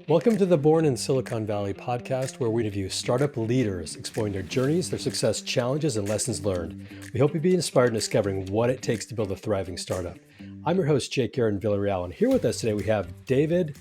Welcome to the Born in Silicon Valley podcast, where we interview startup leaders exploring their journeys, their success challenges, and lessons learned. We hope you'll be inspired in discovering what it takes to build a thriving startup. I'm your host, Jake Aaron Villarreal, and here with us today we have David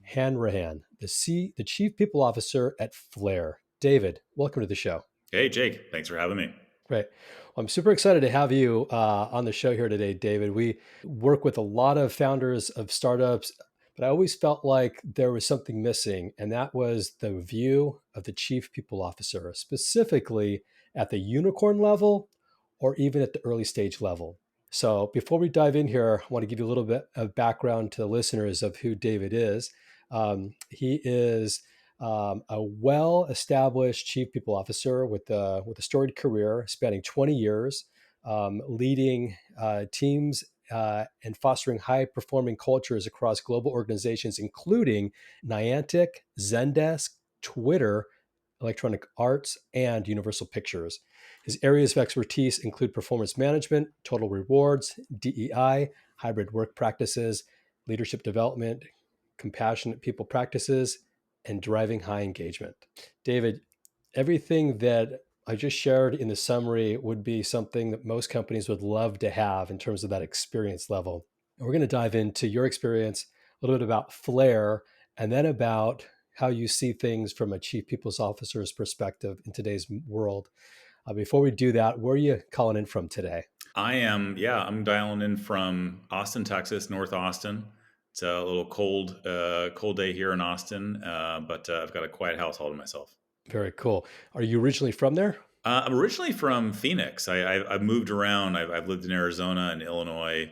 Hanrahan, the Chief People Officer at Flare. David, welcome to the show. Hey, Jake. Thanks for having me. Great. Well, I'm super excited to have you on the show here today, David. We work with a lot of founders of startups, but I always felt like there was something missing, and that was the view of the chief people officer, specifically at the unicorn level or even at the early stage level. So before we dive in here, I want to give you a little bit of background to the listeners of who David is. He is a well-established chief people officer with a storied career spanning 20 years, leading teams and fostering high-performing cultures across global organizations, including Niantic, Zendesk, Twitter, Electronic Arts, and Universal Pictures. His areas of expertise include performance management, total rewards, DEI, hybrid work practices, leadership development, compassionate people practices, and driving high engagement. David, everything that I just shared in the summary would be something that most companies would love to have in terms of that experience level. And we're going to dive into your experience, a little bit about Flare, and then about how you see things from a chief people's officer's perspective in today's world. Before we do that, where are you calling in from today? I'm dialing in from Austin, Texas, North Austin. It's a little cold day here in Austin, but I've got a quiet house all to myself. Very cool. Are you originally from there? I'm originally from Phoenix. I've moved around. I've lived in Arizona and Illinois,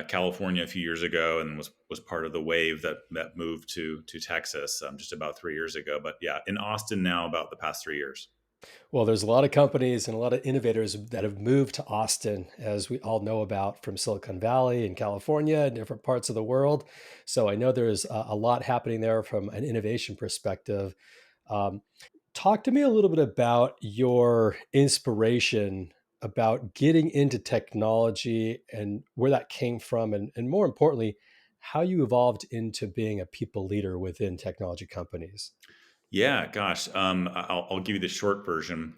California a few years ago, and was part of the wave that moved to Texas just about 3 years ago. But yeah, in Austin now about the past 3 years. Well, there's a lot of companies and a lot of innovators that have moved to Austin, as we all know about from Silicon Valley and California and different parts of the world. So I know there's a lot happening there from an innovation perspective. Um, Talk to me a little bit about your inspiration about getting into technology and where that came from, and more importantly, how you evolved into being a people leader within technology companies. Yeah, gosh. I'll give you the short version.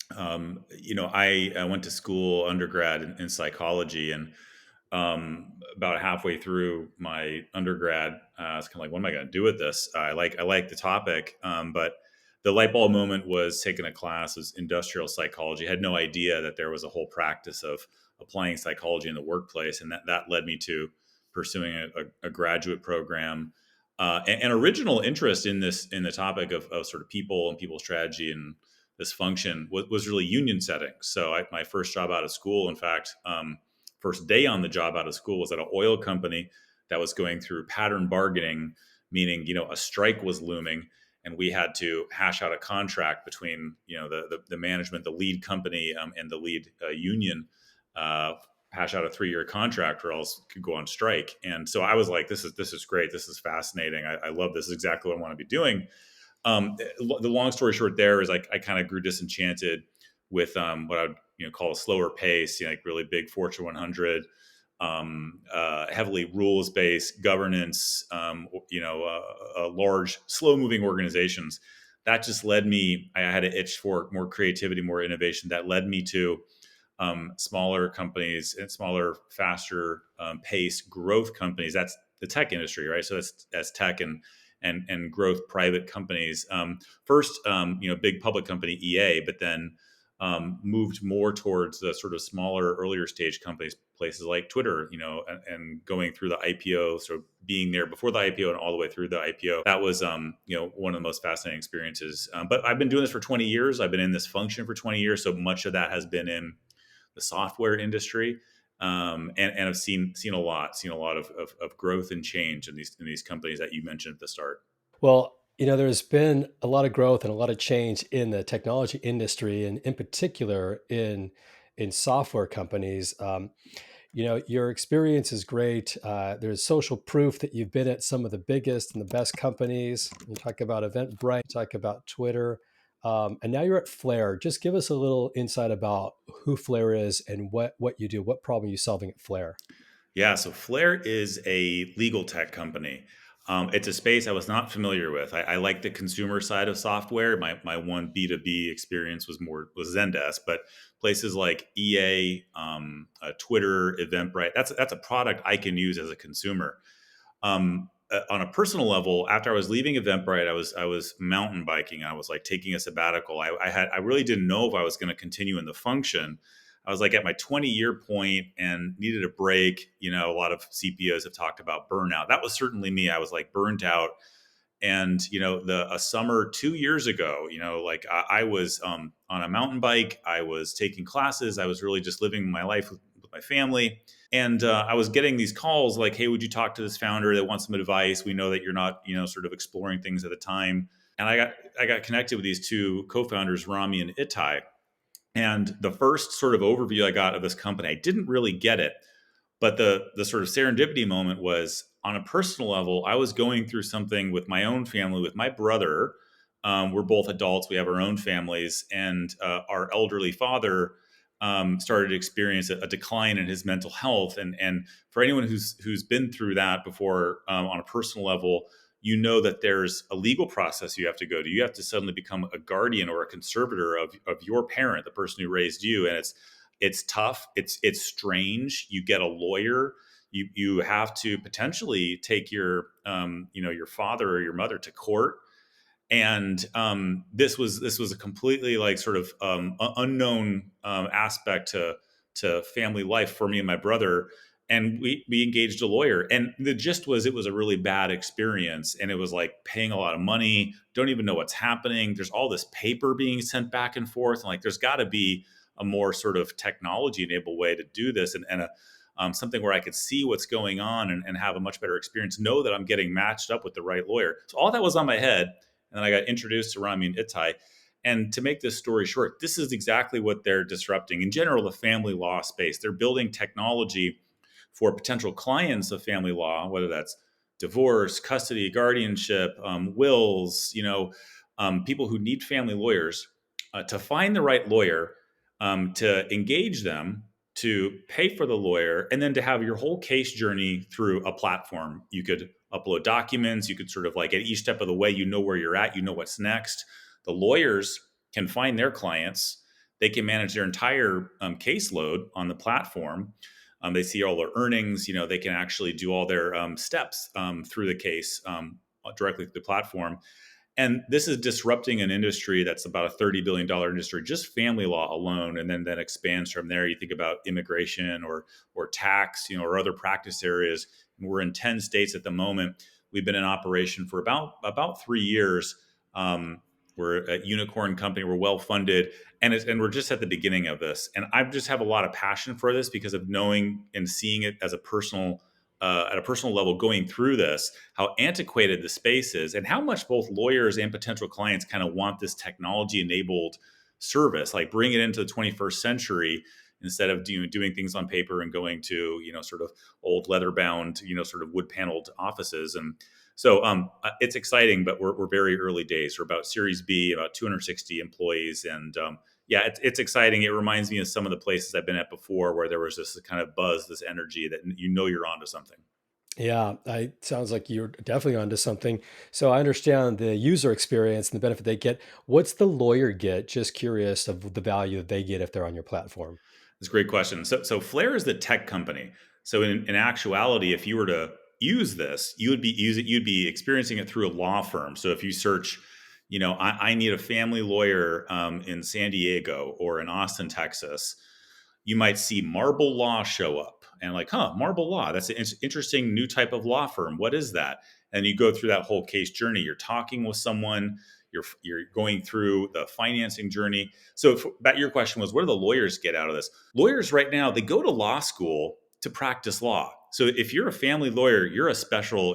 I went to school undergrad in psychology, and about halfway through my undergrad, I was kind of like, "What am I going to do with this?" I like the topic, but the light bulb moment was taking a class was industrial psychology. I had no idea that there was a whole practice of applying psychology in the workplace, and that led me to pursuing a graduate program. And original interest in the topic of sort of people and people strategy and this function was really union setting. So my first job out of school, in fact, first day on the job out of school was at an oil company that was going through pattern bargaining, meaning a strike was looming, and we had to hash out a contract between the management, the lead company, and the lead union. Hash out a 3-year contract or else could go on strike. And so I was like, this is great. This is fascinating. I love this. This is exactly what I want to be doing. The long story short there is I kind of grew disenchanted with what I would call a slower pace, like really big Fortune 100, heavily rules based governance, large slow moving organizations. That just led me. I had an itch for more creativity, more innovation. That led me to smaller companies and smaller, faster paced growth companies. That's the tech industry, right? So that's tech and growth private companies. First, big public company EA, but then moved more towards the sort of smaller, earlier stage companies, places like Twitter, and going through the IPO, sort of being there before the IPO and all the way through the IPO. That was, one of the most fascinating experiences. But I've been doing this for 20 years. I've been in this function for 20 years. So much of that has been in the software industry, and I've seen a lot of growth and change in these companies that you mentioned at the start. Well, there's been a lot of growth and a lot of change in the technology industry, and in particular in software companies. Your experience is great. There's social proof that you've been at some of the biggest and the best companies. You talk about Eventbrite, you talk about Twitter, and now you're at Flare. Just give us a little insight about who Flare is and what you do. What problem are you solving at Flare? Yeah, so Flare is a legal tech company. It's a space I was not familiar with. I like the consumer side of software. My one B2B experience was Zendesk, but places like EA, Twitter, Eventbrite, that's a product I can use as a consumer. On a personal level, after I was leaving Eventbrite, I was mountain biking. I was like taking a sabbatical. I really didn't know if I was going to continue in the function. I was like at my 20-year point and needed a break. A lot of CPOs have talked about burnout. That was certainly me. I was like burnt out. And the a summer 2 years ago, like I was on a mountain bike. I was taking classes. I was really just living my life with my family. And I was getting these calls like, "Hey, would you talk to this founder that wants some advice? We know that you're not, sort of exploring things at the time." And I got connected with these two co-founders, Rami and Itai. And the first sort of overview I got of this company, I didn't really get it. But the sort of serendipity moment was on a personal level. I was going through something with my own family, with my brother. We're both adults. We have our own families, and our elderly father started to experience a decline in his mental health. And for anyone who's been through that before on a personal level, that there's a legal process you have to go to. You have to suddenly become a guardian or a conservator of your parent, the person who raised you, and it's tough. It's strange. You get a lawyer. You have to potentially take your father or your mother to court. And this was a completely like sort of unknown aspect to family life for me and my brother. And we engaged a lawyer, and the gist was it was a really bad experience, and it was like paying a lot of money, don't even know what's happening. There's all this paper being sent back and forth, and like there's got to be a more sort of technology enabled way to do this, and something where I could see what's going on and have a much better experience, know that I'm getting matched up with the right lawyer. So all that was on my head. And then I got introduced to Rami and Itai. And to make this story short, this is exactly what they're disrupting. In general, the family law space, they're building technology for potential clients of family law, whether that's divorce, custody, guardianship, wills, people who need family lawyers, to find the right lawyer, to engage them, to pay for the lawyer, and then to have your whole case journey through a platform. You could upload documents. You could sort of like at each step of the way, where you're at, what's next. The lawyers can find their clients. They can manage their entire caseload on the platform. They see all their earnings. They can actually do all their steps through the case directly through the platform. And this is disrupting an industry that's about a $30 billion industry, just family law alone, and then expands from there. You think about immigration or tax, or other practice areas. We're in 10 states at the moment. We've been in operation for about 3 years. We're a unicorn company. We're well funded, and we're just at the beginning of this. And I just have a lot of passion for this because of knowing and seeing it as a personal at a personal level, going through this, how antiquated the space is, and how much both lawyers and potential clients kind of want this technology enabled service, like bring it into the 21st century instead of doing things on paper and going to, sort of old leather bound, sort of wood paneled offices. And so it's exciting, but we're very early days. We're about Series B, about 260 employees. And yeah, it's exciting. It reminds me of some of the places I've been at before where there was this kind of buzz, this energy that you're onto something. Yeah, I sounds like you're definitely onto something. So I understand the user experience and the benefit they get. What's the lawyer get? Just curious of the value that they get if they're on your platform. It's a great question. So Flare is the tech company. So in actuality, if you were to use this, you'd be experiencing it through a law firm. So if you search, I need a family lawyer in San Diego or in Austin, Texas, you might see Marble Law show up and like, Marble Law, that's an interesting new type of law firm. What is that? And you go through that whole case journey. You're talking with someone, you're going through the financing journey. So that your question was, what do the lawyers get out of this? Lawyers right now, they go to law school to practice law. So if you're a family lawyer, you're a special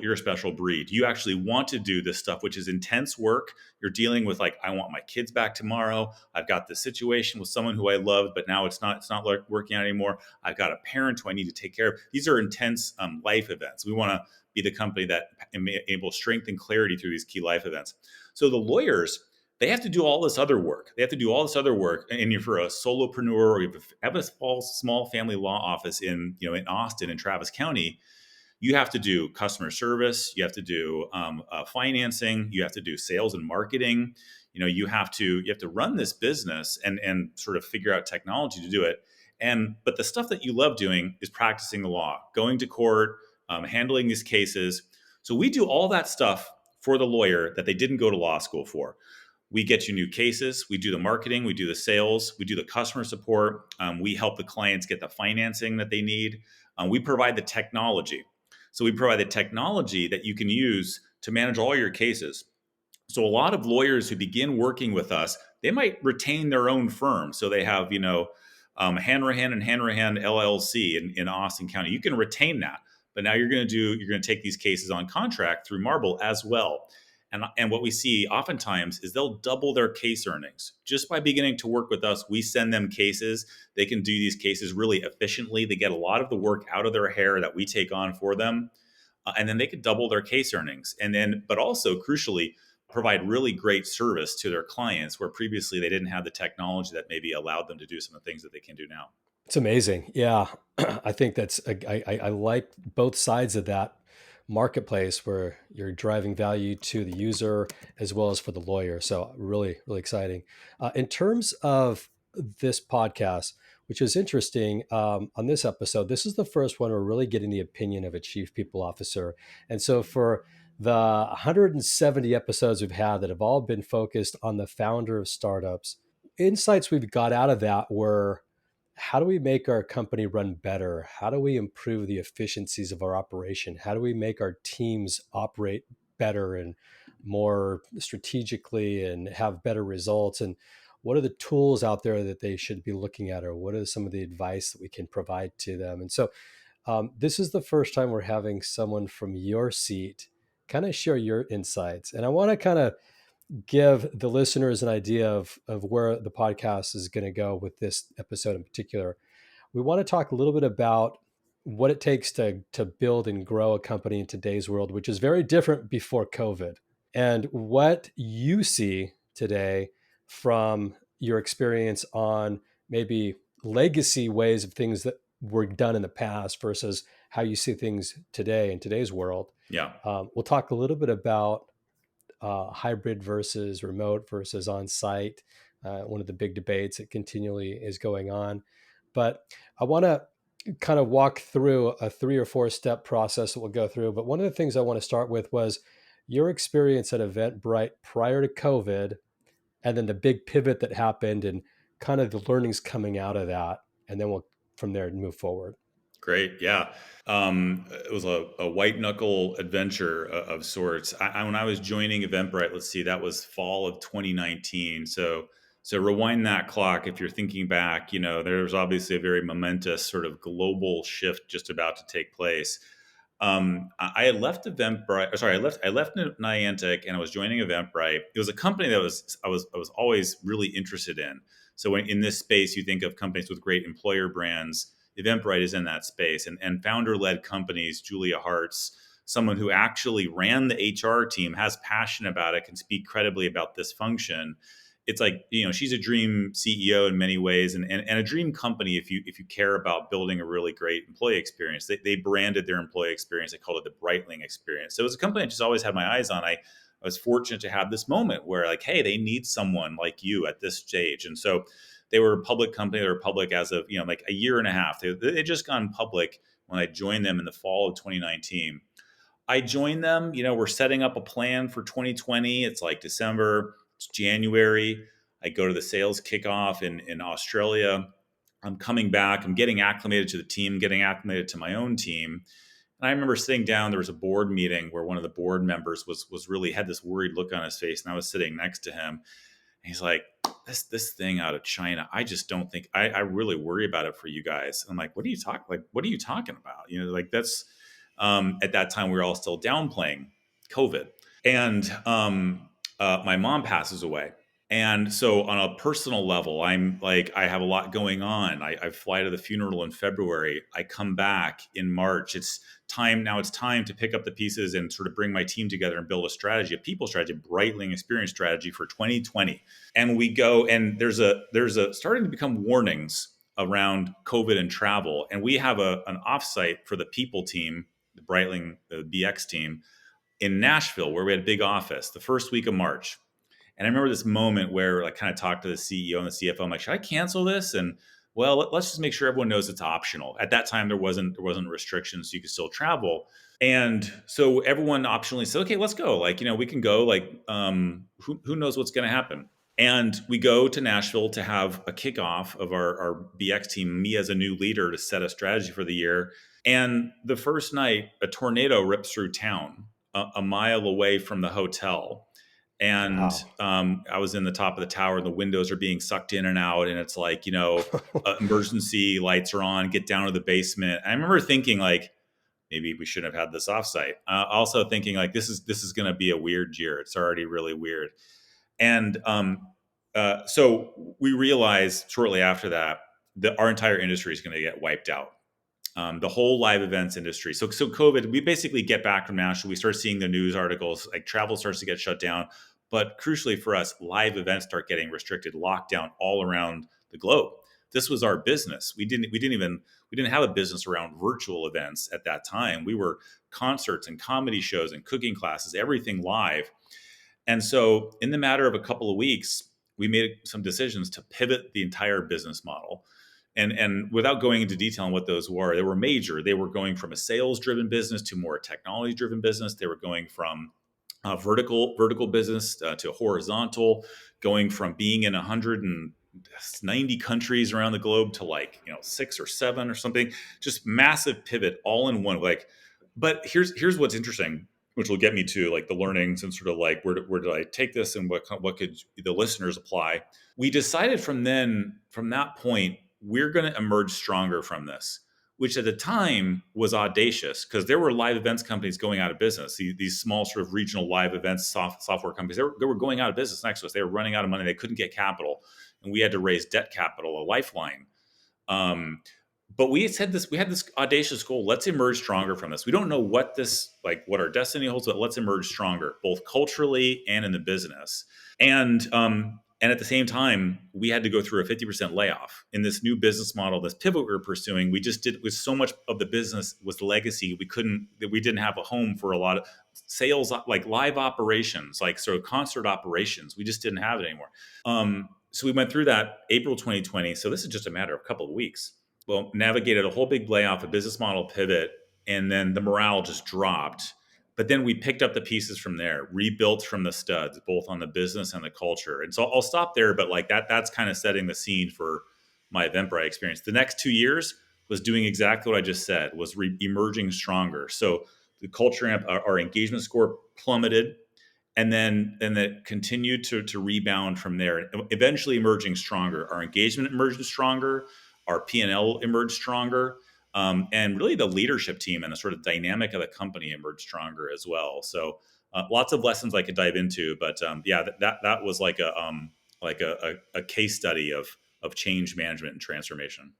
breed. You actually want to do this stuff, which is intense work. You're dealing with like, I want my kids back tomorrow. I've got this situation with someone who I loved, but now it's not like working out anymore. I've got a parent who I need to take care of. These are intense life events. We want to be the company that enables strength and clarity through these key life events. So the lawyers, they have to do all this other work. They have to do all this other work. And if you're a solopreneur or you have a small family law office in, in Austin and Travis County, you have to do customer service, you have to do financing, you have to do sales and marketing. You have to run this business and sort of figure out technology to do it. But the stuff that you love doing is practicing the law, going to court, handling these cases. So we do all that stuff for the lawyer that they didn't go to law school for. We get you new cases. We do the marketing. We do the sales. We do the customer support. We help the clients get the financing that they need. We provide the technology. So we provide the technology that you can use to manage all your cases. So a lot of lawyers who begin working with us, they might retain their own firm. So they have, Hanrahan and Hanrahan LLC in Austin County. You can retain that, but now you're going to take these cases on contract through Marble as well. And what we see oftentimes is they'll double their case earnings just by beginning to work with us. We send them cases. They can do these cases really efficiently. They get a lot of the work out of their hair that we take on for them. And then they could double their case earnings. But also crucially, provide really great service to their clients where previously they didn't have the technology that maybe allowed them to do some of the things that they can do now. It's amazing. Yeah. I think I like both sides of that marketplace where you're driving value to the user as well as for the lawyer. So really, really exciting. In terms of this podcast, which is interesting, on this episode, this is the first one we're really getting the opinion of a chief people officer. And so for the 170 episodes we've had that have all been focused on the founder of startups, insights we've got out of that were, how do we make our company run better? How do we improve the efficiencies of our operation? How do we make our teams operate better and more strategically and have better results? And what are the tools out there that they should be looking at, or what are some of the advice that we can provide to them? And so this is the first time we're having someone from your seat kind of share your insights. And I want to kind of give the listeners an idea of where the podcast is going to go with this episode in particular. We want to talk a little bit about what it takes to build and grow a company in today's world, which is very different before COVID, and what you see today from your experience on maybe legacy ways of things that were done in the past versus how you see things today in today's world. Yeah. We'll talk a little bit about hybrid versus remote versus on site, one of the big debates that continually is going on. But I want to kind of walk through a 3 or 4 step process that we'll go through. But one of the things I want to start with was your experience at Eventbrite prior to COVID, and then the big pivot that happened and kind of the learnings coming out of that. And then we'll from there move forward. Great. Yeah. It was a white knuckle adventure of sorts. When I was joining Eventbrite, let's see, that was fall of 2019. So rewind that clock. If you're thinking back, there's obviously a very momentous sort of global shift just about to take place. I had left Eventbrite. Sorry, I left Niantic and I was joining Eventbrite. It was a company that I was always really interested in. So in this space, you think of companies with great employer brands. Eventbrite is in that space, and founder-led companies. Julia Hartz, someone who actually ran the HR team, has passion about it, can speak credibly about this function. It's like, she's a dream CEO in many ways, and a dream company if you care about building a really great employee experience. They branded their employee experience. They called it the Breitling experience. So it was a company I just always had my eyes on. I was fortunate to have this moment where, like, hey, they need someone like you at this stage. And so they were a public company. They were public as of, like a year and a half. They just gone public when I joined them in the fall of 2019. I joined them, we're setting up a plan for 2020. It's like December, it's January. I go to the sales kickoff in Australia. I'm coming back. I'm getting acclimated to the team, getting acclimated to my own team. And I remember sitting down, there was a board meeting where one of the board members was really had this worried look on his face. And I was sitting next to him. And he's like, this thing out of China, I just don't think I really worry about it for you guys. I'm like, what are you talking about? Like that's at that time we were all still downplaying COVID. And my mom passes away. And so on a personal level, I'm like, I have a lot going on. I fly to the funeral in February. I come back in March. It's time now. It's time to pick up the pieces and sort of bring my team together and build a strategy, a people strategy, a Breitling experience strategy for 2020. And we go, and there's a starting to become warnings around COVID and travel. And we have an offsite for the people team, the Breitling, the BX team in Nashville, where we had a big office the first week of March. And I remember this moment where I kind of talked to the CEO and the CFO. I'm like, should I cancel this? And well, let's just make sure everyone knows it's optional. At that time, there wasn't restrictions, so you could still travel. And so everyone optionally said, okay, let's go. Like, we can go. Like, who knows what's going to happen? And we go to Nashville to have a kickoff of our BX team, me as a new leader to set a strategy for the year. And the first night, a tornado rips through town a mile away from the hotel. And Wow. I was in the top of the tower, and the windows are being sucked in and out. And it's like, emergency lights are on, get down to the basement. I remember thinking, like, maybe we shouldn't have had this offsite. Also thinking, like, this is going to be a weird year. It's already really weird. And so we realized shortly after that that our entire industry is going to get wiped out. The whole live events industry. So COVID, we basically get back from national. We start seeing the news articles, like travel starts to get shut down. But crucially for us, live events start getting restricted, lockdown all around the globe. This was our business. We didn't have a business around virtual events at that time. We were concerts and comedy shows and cooking classes, everything live. And so, in the matter of a couple of weeks, we made some decisions to pivot the entire business model. And without going into detail on what those were, they were major. They were going from a sales driven business to more technology driven business. They were going from vertical business to horizontal, going from being in 190 countries around the globe to like 6 or 7 or something. Just massive pivot all in one. Like, but here's what's interesting, which will get me to like the learnings and sort of like where did I take this and what could the listeners apply. We decided from that point we're going to emerge stronger from this, which at the time was audacious because there were live events companies going out of business. These small sort of regional live events software companies, they were going out of business next to us. They were running out of money. They couldn't get capital, and we had to raise debt capital, a lifeline. Um, but we had this audacious goal. Let's emerge stronger from this. We don't know what our destiny holds, but let's emerge stronger, both culturally and in the business. And at the same time, we had to go through a 50% layoff in this new business model, this pivot we were pursuing. We just did with so much of the business was legacy. We didn't have a home for a lot of sales, like live operations, like sort of concert operations. We just didn't have it anymore. So we went through that April 2020. So this is just a matter of a couple of weeks. Well, navigated a whole big layoff, a business model pivot, and then the morale just dropped. But then we picked up the pieces from there, rebuilt from the studs, both on the business and the culture. And so I'll stop there, but like that's kind of setting the scene for my Eventbrite experience. The next 2 years was doing exactly what I just said, was emerging stronger. So the culture amp, our engagement score plummeted, and then it continued to rebound from there, eventually emerging stronger. Our engagement emerged stronger, our P&L emerged stronger, and really the leadership team and the sort of dynamic of the company emerged stronger as well. So lots of lessons I could dive into, but yeah, that was like a case study of change management and transformation.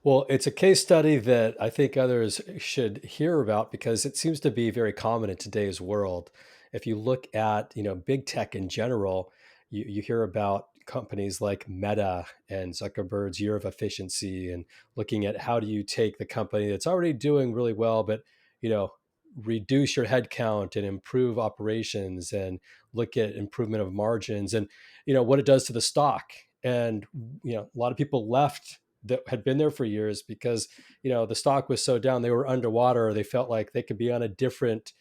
Well, it's a case study that I think others should hear about because it seems to be very common in today's world. If you look at, big tech in general, you hear about companies like Meta and Zuckerberg's year of efficiency and looking at how do you take the company that's already doing really well, but, you know, reduce your headcount and improve operations and look at improvement of margins and, what it does to the stock. And, a lot of people left that had been there for years because the stock was so down, they were underwater, they felt like they could be on a different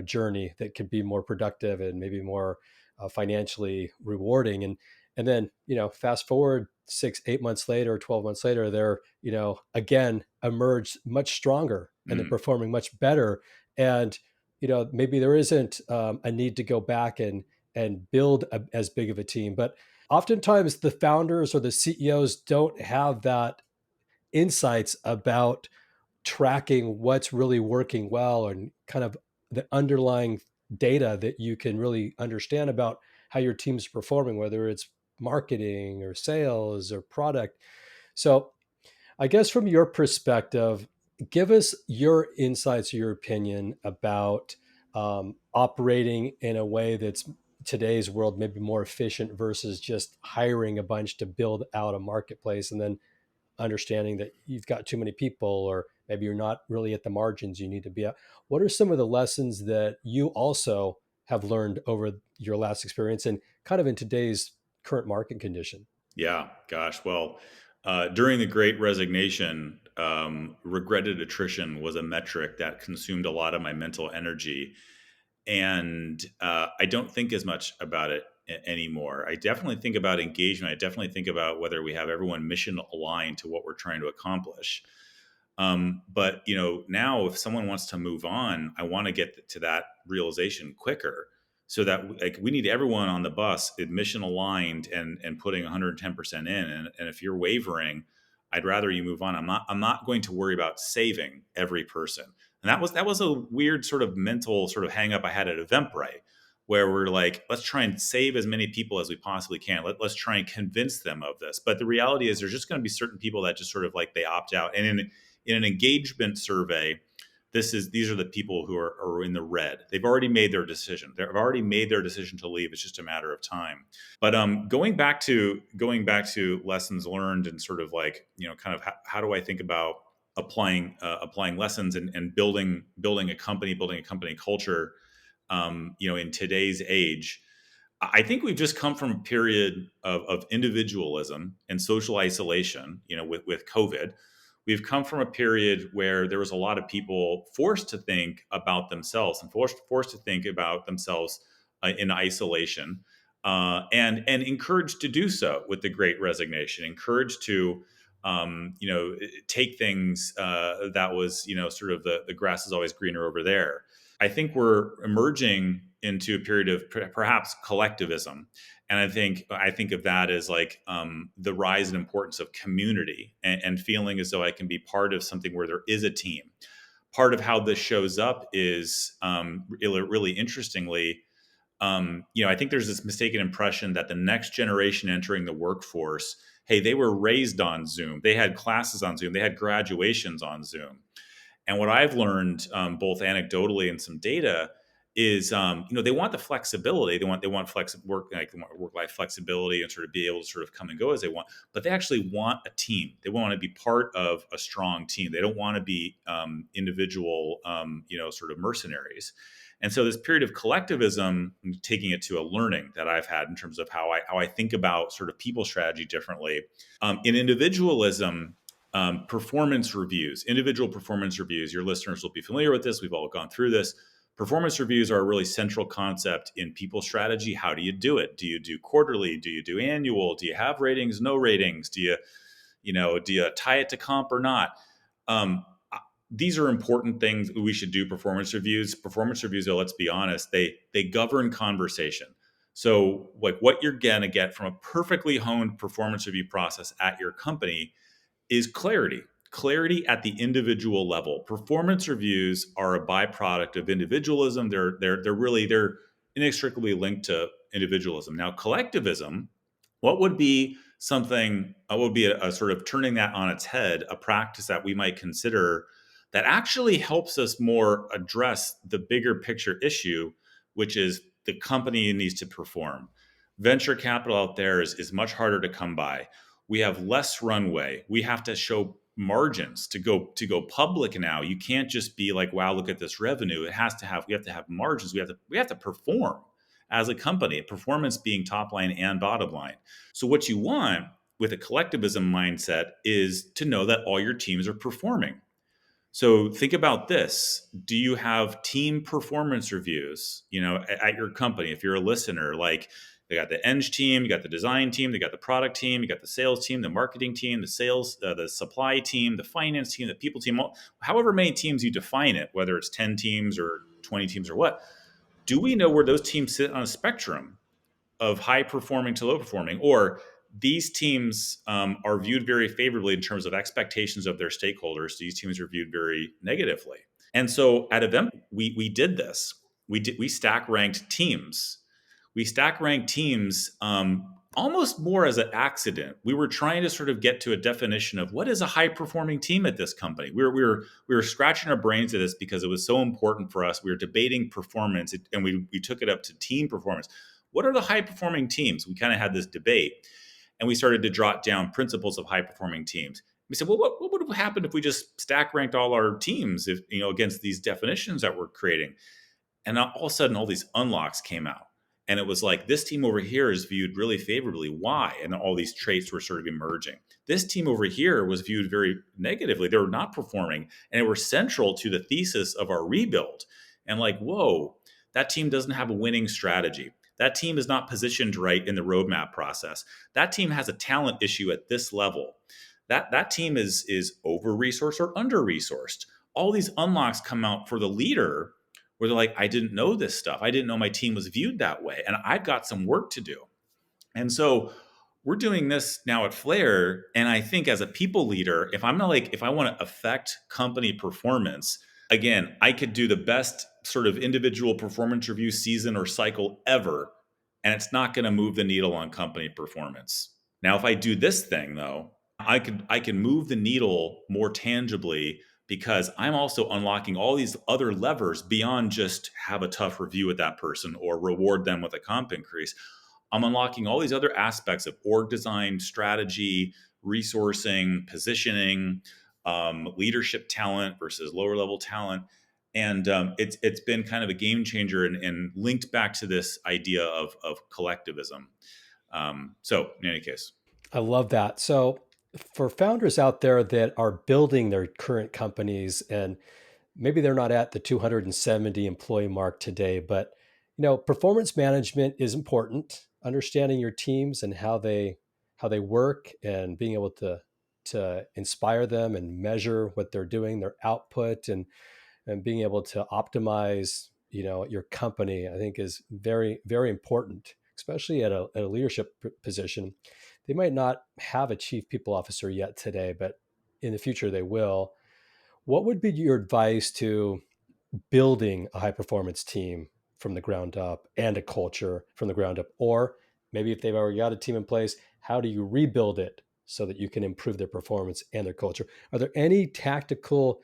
journey that could be more productive and maybe more financially rewarding. And then fast forward 6 8 months later, 12 months later, they're again emerged much stronger and they're Mm, performing much better. And maybe there isn't a need to go back and build as big of a team, but oftentimes the founders or the CEOs don't have that insights about tracking what's really working well and kind of the underlying data that you can really understand about how your team's performing, whether it's marketing or sales or product. So I guess from your perspective, give us your insights or your opinion about operating in a way that's today's world maybe more efficient versus just hiring a bunch to build out a marketplace and then understanding that you've got too many people or maybe you're not really at the margins you need to be at. What are some of the lessons that you also have learned over your last experience and kind of in today's current market condition? Yeah, gosh. Well, during the Great Resignation, regretted attrition was a metric that consumed a lot of my mental energy, and I don't think as much about it anymore. I definitely think about engagement. I definitely think about whether we have everyone mission aligned to what we're trying to accomplish. But now if someone wants to move on, I want to get to that realization quicker, so that like we need everyone on the bus mission aligned and putting 110% in. And if you're wavering, I'd rather you move on. I'm not going to worry about saving every person. And that was a weird sort of mental sort of hang up I had at Eventbrite, where we're like, let's try and save as many people as we possibly can. Let's try and convince them of this. But the reality is there's just going to be certain people that just sort of like they opt out. And in an engagement survey, these are the people who are in the red. They've already made their decision. They've already made their decision to leave. It's just a matter of time. But going back to lessons learned and sort of like kind of how do I think about applying lessons and building a company culture, in today's age. I think we've just come from a period of individualism and social isolation, with COVID. We've come from a period where there was a lot of people forced to think about themselves and forced to think about themselves in isolation, and encouraged to do so with the Great Resignation, encouraged to take things that was sort of the grass is always greener over there. I think we're emerging into a period of perhaps collectivism, and I think of that as like the rise and importance of community, and feeling as though I can be part of something where there is a team. Part of how this shows up is really interestingly. I think there's this mistaken impression that the next generation entering the workforce, hey, they were raised on Zoom, they had classes on Zoom, they had graduations on Zoom. And what I've learned, both anecdotally and some data, is they want the flexibility. They want work life flexibility and sort of be able to sort of come and go as they want. But they actually want a team. They want to be part of a strong team. They don't want to be individual, sort of mercenaries. And so this period of collectivism, taking it to a learning that I've had in terms of how I think about sort of people strategy differently. In individualism, performance reviews, individual performance reviews. Your listeners will be familiar with this. We've all gone through this. Performance reviews are a really central concept in people strategy. How do you do it? Do you do quarterly? Do you do annual? Do you have ratings? No ratings? Do you tie it to comp or not? These are important things we should do. Performance reviews. Performance reviews, though, let's be honest, they govern conversation. So, like what you're gonna get from a perfectly honed performance review process at your company is clarity at the individual level. Performance reviews are a byproduct of individualism. They're inextricably linked to individualism. Now collectivism, what would be something, what would be a sort of turning that on its head, a practice that we might consider that actually helps us more address the bigger picture issue, which is the company needs to perform. Venture capital out there is much harder to come by. We have less runway. We have to show margins to go public now. You can't just be like, wow, look at this revenue. We have to have margins. We have to perform as a company, performance being top line and bottom line. So what you want with a collectivism mindset is to know that all your teams are performing. So think about this. Do you have team performance reviews, at your company? If you're a listener, like they got the eng team, you got the design team, they got the product team, you got the sales team, the marketing team, the supply team, the finance team, the people team, however many teams you define it, whether it's 10 teams or 20 teams or what, do we know where those teams sit on a spectrum of high performing to low performing? Or these teams are viewed very favorably in terms of expectations of their stakeholders. These teams are viewed very negatively. And so at event, we did this. We stack ranked teams. we stack ranked teams almost more as an accident. We were trying to sort of get to a definition of what is a high performing team at this company. We were scratching our brains at this because it was so important for us. We were debating performance, and we took it up to team performance. What are the high performing teams? We kind of had this debate, and we started to jot down principles of high performing teams. We said, well, what would have happened if we just stack ranked all our teams, if against these definitions that we're creating? And all of a sudden, all these unlocks came out. And it was like, this team over here is viewed really favorably. Why? And all these traits were sort of emerging. This team over here was viewed very negatively. They were not performing, and they were central to the thesis of our rebuild. And like, whoa, that team doesn't have a winning strategy. That team is not positioned right in the roadmap process. That team has a talent issue at this level. That team is over resourced or under resourced. All these unlocks come out for the leader where they're like, I didn't know this stuff. I didn't know my team was viewed that way. And I've got some work to do. And so we're doing this now at Flare. And I think as a people leader, if I want to affect company performance, again, I could do the best sort of individual performance review season or cycle ever. And it's not going to move the needle on company performance. Now, if I do this thing though, I can move the needle more tangibly because I'm also unlocking all these other levers beyond just have a tough review with that person or reward them with a comp increase. I'm unlocking all these other aspects of org design, strategy, resourcing, positioning, leadership talent versus lower level talent. And it's been kind of a game changer and linked back to this idea of collectivism. So in any case, I love that. So, for founders out there that are building their current companies, and maybe they're not at the 270 employee mark today, but performance management is important. Understanding your teams and how they work, and being able to inspire them and measure what they're doing, their output, and being able to optimize your company, I think, is very, very important, especially at a leadership position. They might not have a chief people officer yet today, but in the future they will. What would be your advice to building a high performance team from the ground up, and a culture from the ground up? Or maybe if they've already got a team in place, how do you rebuild it so that you can improve their performance and their culture? Are there any tactical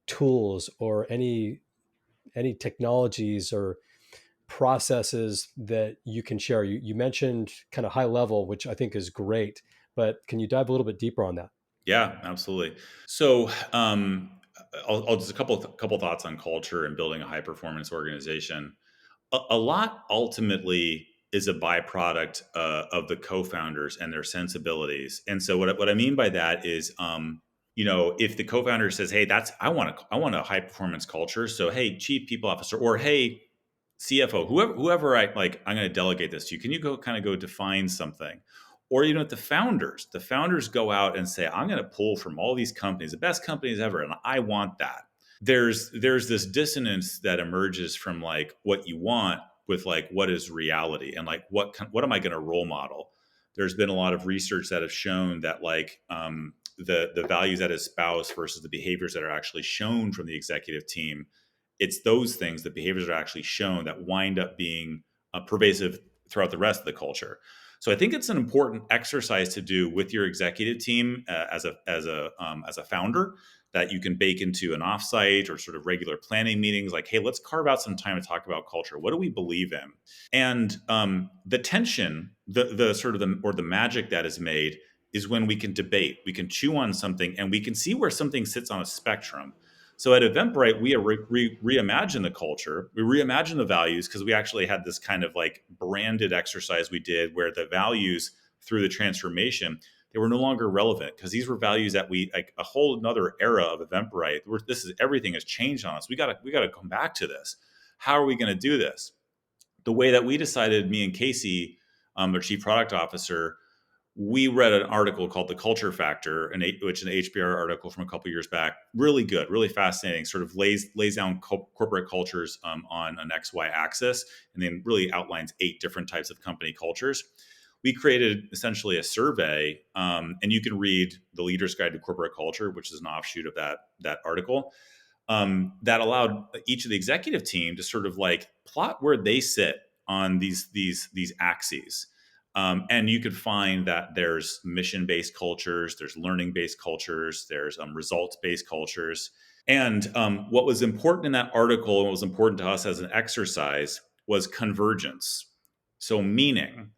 tools or any technologies or processes that you can share? You mentioned kind of high level, which I think is great, but can you dive a little bit deeper on that? yeah, absolutely. So I'll just a couple thoughts on culture and building a high performance organization. A lot ultimately is a byproduct of the co-founders and their sensibilities. And so what I mean by that is, if the co-founder says, "Hey, I want a high performance culture," so hey, chief people officer, or hey, CFO, whoever I'm going to delegate this to you. Can you go define something? Or if the founders go out and say, I'm going to pull from all these companies, the best companies ever, and I want that. There's this dissonance that emerges from like what you want with like what is reality, and like what am I going to role model. There's been a lot of research that have shown that like the values that espouse versus the behaviors that are actually shown from the executive team, it's those things, the behaviors that are actually shown, that wind up being pervasive throughout the rest of the culture. So I think it's an important exercise to do with your executive team as a founder, that you can bake into an offsite or sort of regular planning meetings. Like, hey, let's carve out some time to talk about culture. What do we believe in? And the tension, the sort of the magic that is made is when we can debate, we can chew on something, and we can see where something sits on a spectrum. So at Eventbrite, we reimagine the culture, we reimagine the values, because we actually had this kind of like branded exercise we did where the values through the transformation, they were no longer relevant, because these were values that we like a whole another era of Eventbrite. Where this is everything has changed on us. We gotta come back to this. How are we going to do this? The way that we decided, me and Casey, our chief product officer, we read an article called "The Culture Factor," which is an HBR article from a couple years back. Really good, really fascinating. Sort of lays down corporate cultures on an XY axis, and then really outlines 8 different types of company cultures. We created essentially a survey, and you can read "The Leader's Guide to Corporate Culture," which is an offshoot of that article. That allowed each of the executive team to sort of like plot where they sit on these axes. And you could find that there's mission-based cultures, there's learning-based cultures, there's results-based cultures. And what was important in that article, and what was important to us as an exercise, was convergence. So meaning,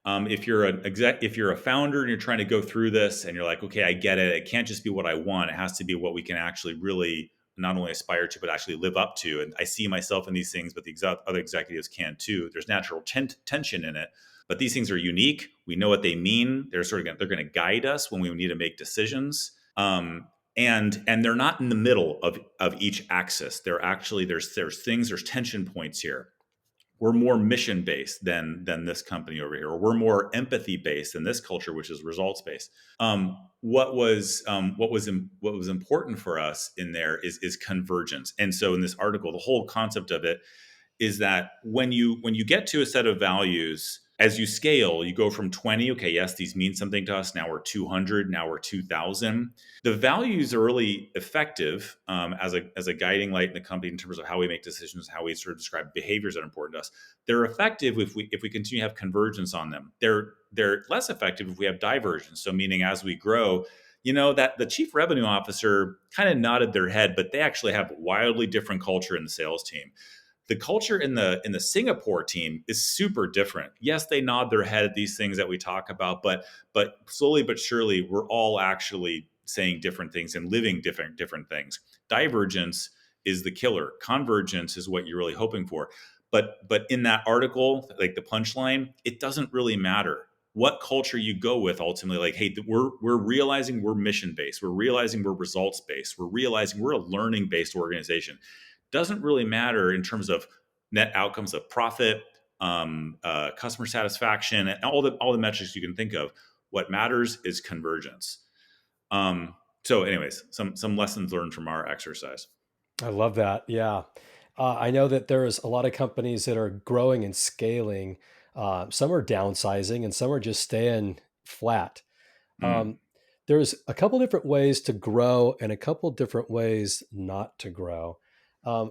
if you're a founder and you're trying to go through this and you're like, okay, I get it. It can't just be what I want. It has to be what we can actually really not only aspire to, but actually live up to. And I see myself in these things, but the other executives can too. There's natural tension in it, but these things are unique. We know what they mean. They're going to guide us when we need to make decisions. And they're not in the middle of each axis. They're actually there's tension points here. We're more mission based than this company over here, or we're more empathy based than this culture, which is results based. What was important for us in there is convergence. And so in this article, the whole concept of it is that when you get to a set of values, as you scale, you go from 20, okay, yes, these mean something to us. Now we're 200, now we're 2000. The values are really effective as a guiding light in the company in terms of how we make decisions, how we sort of describe behaviors that are important to us. They're effective if we continue to have convergence on them. They're less effective if we have divergence. So meaning as we grow, that the chief revenue officer kind of nodded their head, but they actually have wildly different culture in the sales team. The culture in the Singapore team is super different. Yes, they nod their head at these things that we talk about, but slowly but surely we're all actually saying different things and living different things. Divergence is the killer. Convergence is what you're really hoping for. But in that article, like the punchline, it doesn't really matter what culture you go with ultimately. Like, hey, we're realizing we're mission based, we're realizing we're results based, we're realizing we're a learning based organization. Doesn't really matter in terms of net outcomes of profit, customer satisfaction, and all the metrics you can think of. What matters is convergence. So, anyways, some lessons learned from our exercise. I love that. Yeah. I know that there's a lot of companies that are growing and scaling. Some are downsizing and some are just staying flat. Mm. Um, there's a couple different ways to grow and a couple different ways not to grow.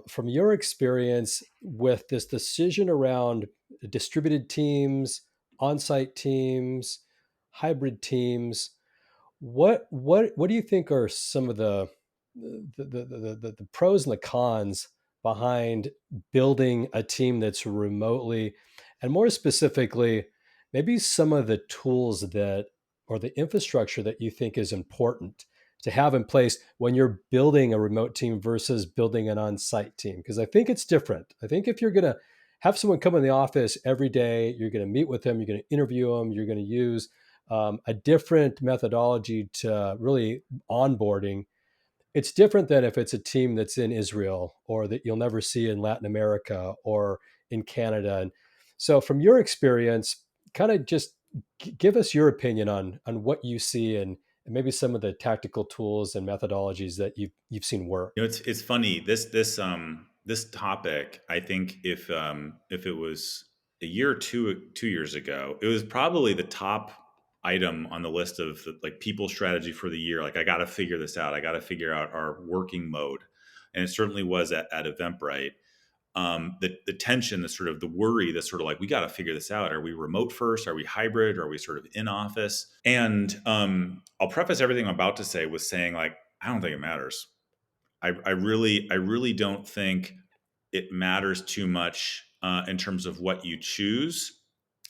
From your experience with this decision around distributed teams, on-site teams, hybrid teams, what do you think are some of the pros and the cons behind building a team that's remotely, and more specifically, maybe some of the tools that or the infrastructure that you think is important to have in place when you're building a remote team versus building an on-site team? Because I think it's different. I think if you're going to have someone come in the office every day, you're going to meet with them, you're going to interview them, you're going to use a different methodology to really onboarding. It's different than if it's a team that's in Israel or that you'll never see in Latin America or in Canada. And so, from your experience, kind of just give us your opinion on what you see and maybe some of the tactical tools and methodologies that you've seen work. It's funny, this topic. I think if it was a year or 2 years ago, it was probably the top item on the list of like people strategy for the year. Like, I got to figure this out. I got to figure out our working mode, and it certainly was at Eventbrite. The tension, the sort of the worry, the sort of like, we got to figure this out. Are we remote first? Are we hybrid? Are we sort of in office? And I'll preface everything I'm about to say with saying, like, I don't think it matters. I really don't think it matters too much in terms of what you choose.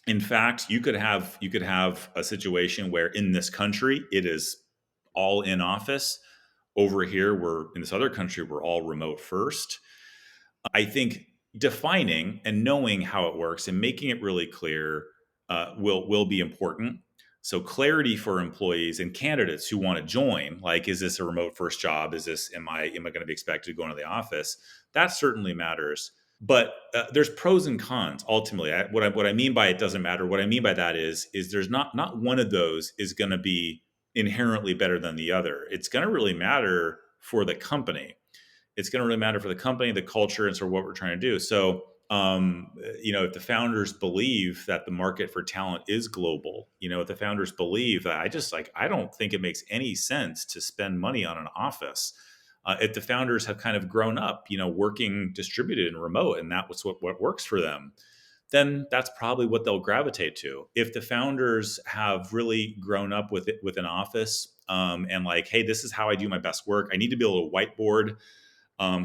In fact, you could have a situation where in this country it is all in office. Over here, we're in this other country, we're all remote first. I think defining and knowing how it works and making it really clear will be important. So clarity for employees and candidates who want to join, like, is this a remote first job? Am I going to be expected to go into the office? That certainly matters. But there's pros and cons. Ultimately, what I mean by it doesn't matter. What I mean by that is there's not one of those is going to be inherently better than the other. It's going to really matter for the company. It's going to really matter for the company, the culture, and sort of what we're trying to do. So, if the founders believe that the market for talent is global, if the founders believe that, I don't think it makes any sense to spend money on an office. If the founders have kind of grown up, working distributed and remote, and that was what works for them, then that's probably what they'll gravitate to. If the founders have really grown up with it with an office, and like, hey, this is how I do my best work. I need to be able to whiteboard.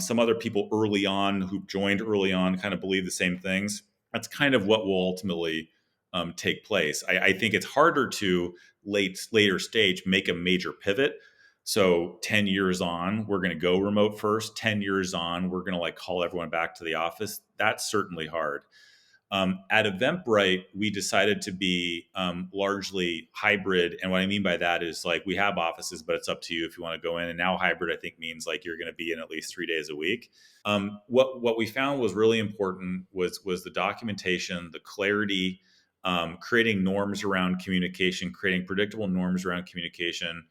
Some other people early on who joined early on kind of believe the same things. That's kind of what will ultimately take place. I think it's harder to later stage make a major pivot. So 10 years on, we're going to go remote first. 10 years on, we're going to like call everyone back to the office. That's certainly hard. At Eventbrite, we decided to be largely hybrid. And what I mean by that is like we have offices, but it's up to you if you want to go in. And now hybrid, I think, means like you're going to be in at least 3 days a week. What we found was really important was the documentation, the clarity, creating norms around communication, creating predictable norms around communication,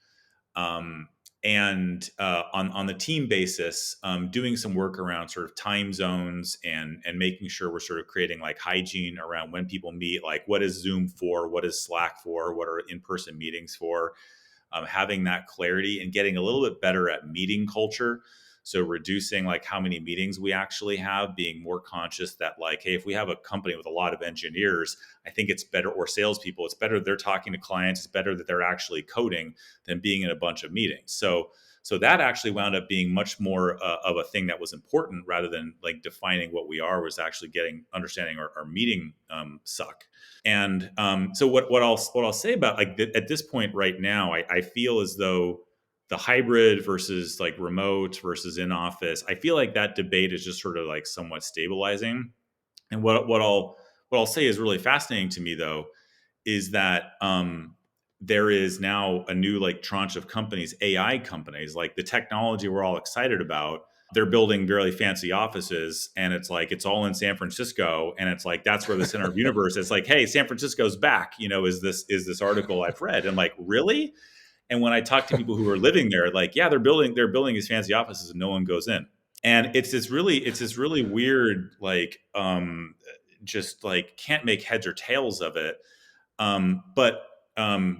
um, and on the team basis, doing some work around sort of time zones and making sure we're sort of creating like hygiene around when people meet, like what is Zoom for, what is Slack for, what are in person meetings for, having that clarity and getting a little bit better at meeting culture. So reducing like how many meetings we actually have, being more conscious that like, hey, if we have a company with a lot of engineers, I think it's better, or salespeople, it's better they're talking to clients. It's better that they're actually coding than being in a bunch of meetings. So that actually wound up being much more of a thing that was important rather than like defining what we are, was actually getting understanding our meeting suck. And so what I'll say about like at this point right now, I feel as though the hybrid versus like remote versus in office, I feel like that debate is just sort of like somewhat stabilizing. And what I'll say is really fascinating to me though is that there is now a new like tranche of companies, AI companies, like the technology we're all excited about. They're building very fancy offices, and it's like it's all in San Francisco, and it's like that's where the center of universe is. Like, hey, San Francisco's back. Is this article I've read, and like really. And when I talk to people who are living there, like, yeah, they're building these fancy offices, and no one goes in. And it's this really weird, like, just like can't make heads or tails of it. But and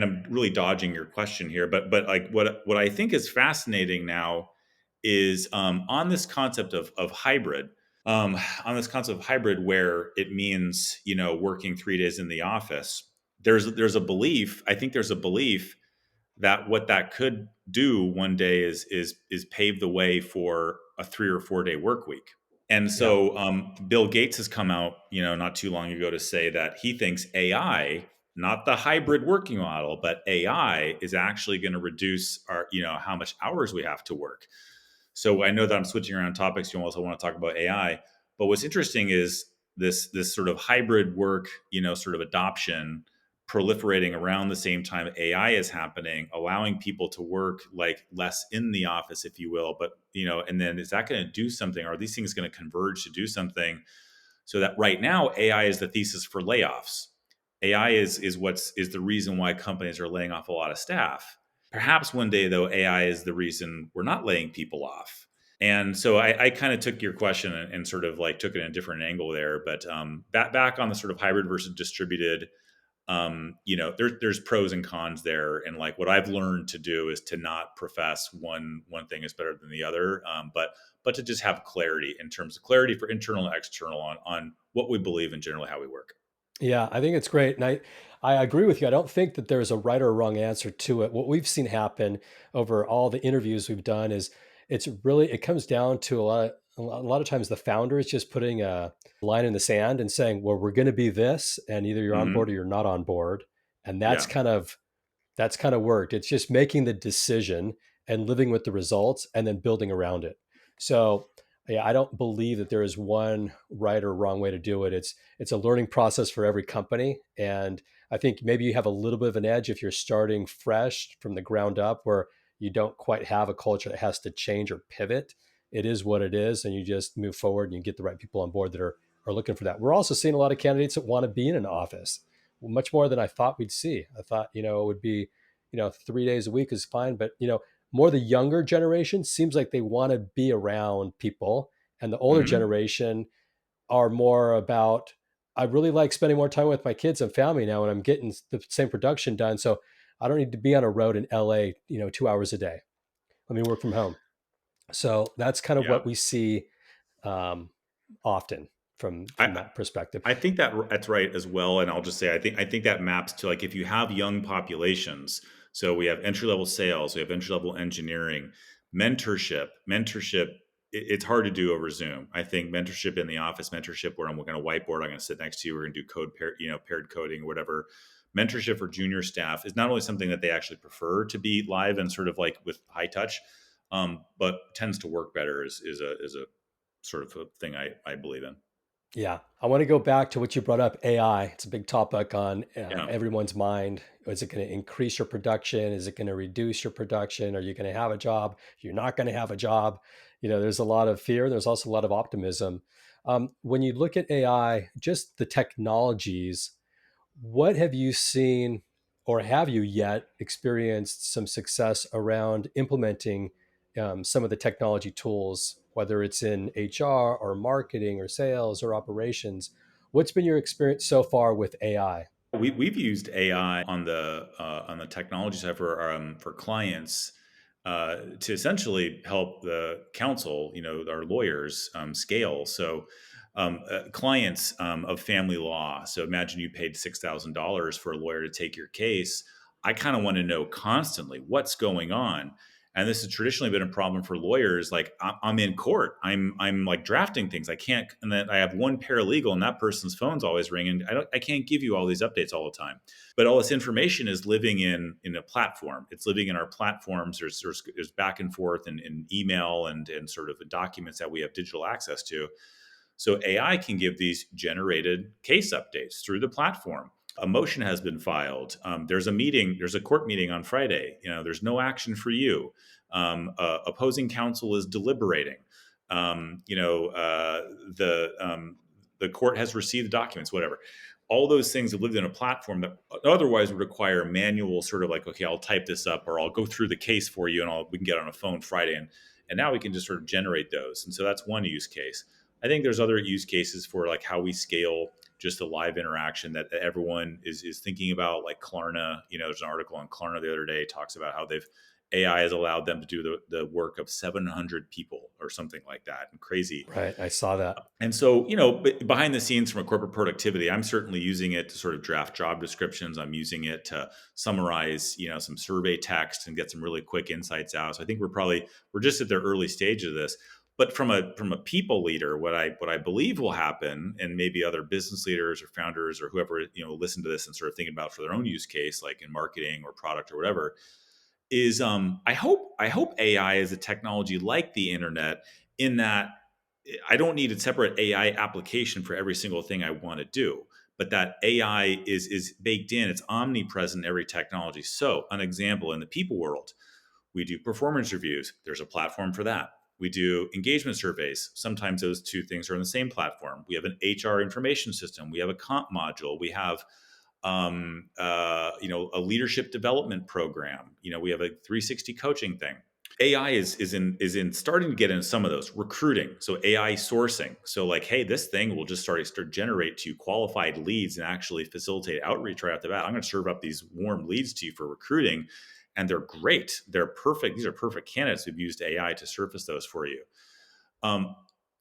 I'm really dodging your question here, but like what I think is fascinating now is on this concept of hybrid. On this concept of hybrid, where it means working 3 days in the office. There's a belief. I think there's a belief that what that could do one day is pave the way for a 3 or 4 day work week. And Yeah. so Bill Gates has come out, not too long ago to say that he thinks AI, not the hybrid working model, but AI is actually going to reduce our, how much hours we have to work. So I know that I'm switching around topics. You also want to talk about AI, but what's interesting is this sort of hybrid work, sort of adoption proliferating around the same time AI is happening, allowing people to work like less in the office, if you will. But and then is that going to do something? Are these things going to converge to do something? So that right now AI is the thesis for layoffs. AI is the reason why companies are laying off a lot of staff. Perhaps one day though, AI is the reason we're not laying people off. And so I kind of took your question and sort of like took it in a different angle there. But back on the sort of hybrid versus distributed, there's pros and cons there. And like what I've learned to do is to not profess one thing is better than the other, but to just have clarity in terms of clarity for internal and external on what we believe and generally how we work. Yeah, I think it's great. And I agree with you. I don't think that there's a right or wrong answer to it. What we've seen happen over all the interviews we've done is it comes down to a lot of times the founder is just putting a line in the sand and saying, well, we're going to be this, and either you're on board or Hmm. you're not on board. And Yeah. that's kind of worked. It's just making the decision and living with the results and then building around it. So, yeah, I don't believe that there is one right or wrong way to do it. It's a learning process for every company, and I think maybe you have a little bit of an edge if you're starting fresh from the ground up, where you don't quite have a culture that has to change or pivot. It is what it is, and you just move forward and you get the right people on board that are looking for that. We're also seeing a lot of candidates that want to be in an office much more than I thought we'd see. I thought, it would be, 3 days a week is fine, but more the younger generation seems like they want to be around people, and the older Hmm. generation are more about, I really like spending more time with my kids and family now, and I'm getting the same production done. So I don't need to be on a road in LA, 2 hours a day. Let me work from home. So that's kind of Yeah. what we see um, often. from I that perspective. I think that that's right as well, and I'll just say I think that maps to, like, if you have young populations. So we have entry level sales, we have entry level engineering, mentorship. It's hard to do over Zoom. I think mentorship in the office, mentorship where I'm going to whiteboard, I'm going to sit next to you, we're going to do paired coding or whatever. Mentorship for junior staff is not only something that they actually prefer to be live and sort of like with high touch, but tends to work better is a sort of a thing I believe in. Yeah, I want to go back to what you brought up, AI. It's a big topic on Yeah. everyone's mind. Is it going to increase your production? Is it going to reduce your production? Are you going to have a job? You're not going to have a job. There's a lot of fear. There's also a lot of optimism. When you look at AI, just the technologies, what have you seen, or have you yet experienced some success around implementing some of the technology tools, whether it's in HR or marketing or sales or operations? What's been your experience so far with AI? We've used AI on the technology side for clients to essentially help the counsel, our lawyers, scale. So clients of family law. So imagine you paid $6,000 for a lawyer to take your case. I kind of want to know constantly what's going on. And this has traditionally been a problem for lawyers. Like I'm in court, I'm like drafting things. I can't, and then I have one paralegal, and that person's phone's always ringing. I can't give you all these updates all the time. But all this information is living in a platform. It's living in our platforms. There's back and forth and email and sort of the documents that we have digital access to. So AI can give these generated case updates through the platform. A motion has been filed. There's a meeting. There's a court meeting on Friday. There's no action for you. Opposing counsel is deliberating. The court has received the documents. Whatever. All those things have lived in a platform that otherwise would require manual, sort of like, okay, I'll type this up or I'll go through the case for you, and we can get on a phone Friday, and now we can just sort of generate those. And so that's one use case. I think there's other use cases for like how we scale just a live interaction that everyone is thinking about, like Klarna. There's an article on Klarna the other day talks about how they've AI has allowed them to do the work of 700 people or something like that, and crazy. Right, I saw that. And so, behind the scenes from a corporate productivity, I'm certainly using it to sort of draft job descriptions. I'm using it to summarize, some survey text and get some really quick insights out. So I think we're just at the early stage of this. But from a people leader, what I believe will happen, and maybe other business leaders or founders or whoever listen to this and sort of thinking about for their own use case, like in marketing or product or whatever, is I hope AI is a technology like the internet, in that I don't need a separate AI application for every single thing I want to do, but that AI is baked in, it's omnipresent in every technology. So an example in the people world, we do performance reviews. There's a platform for that. We do engagement surveys. Sometimes those two things are on the same platform. We have an HR information system. We have a comp module. We have a leadership development program. We have a 360 coaching thing. AI is in starting to get in some of those recruiting. So AI sourcing. So like, hey, this thing will just start generate to you qualified leads and actually facilitate outreach right off the bat. I'm going to serve up these warm leads to you for recruiting, and they're great. They're perfect. These are perfect candidates. We've used AI to surface those for you. Um,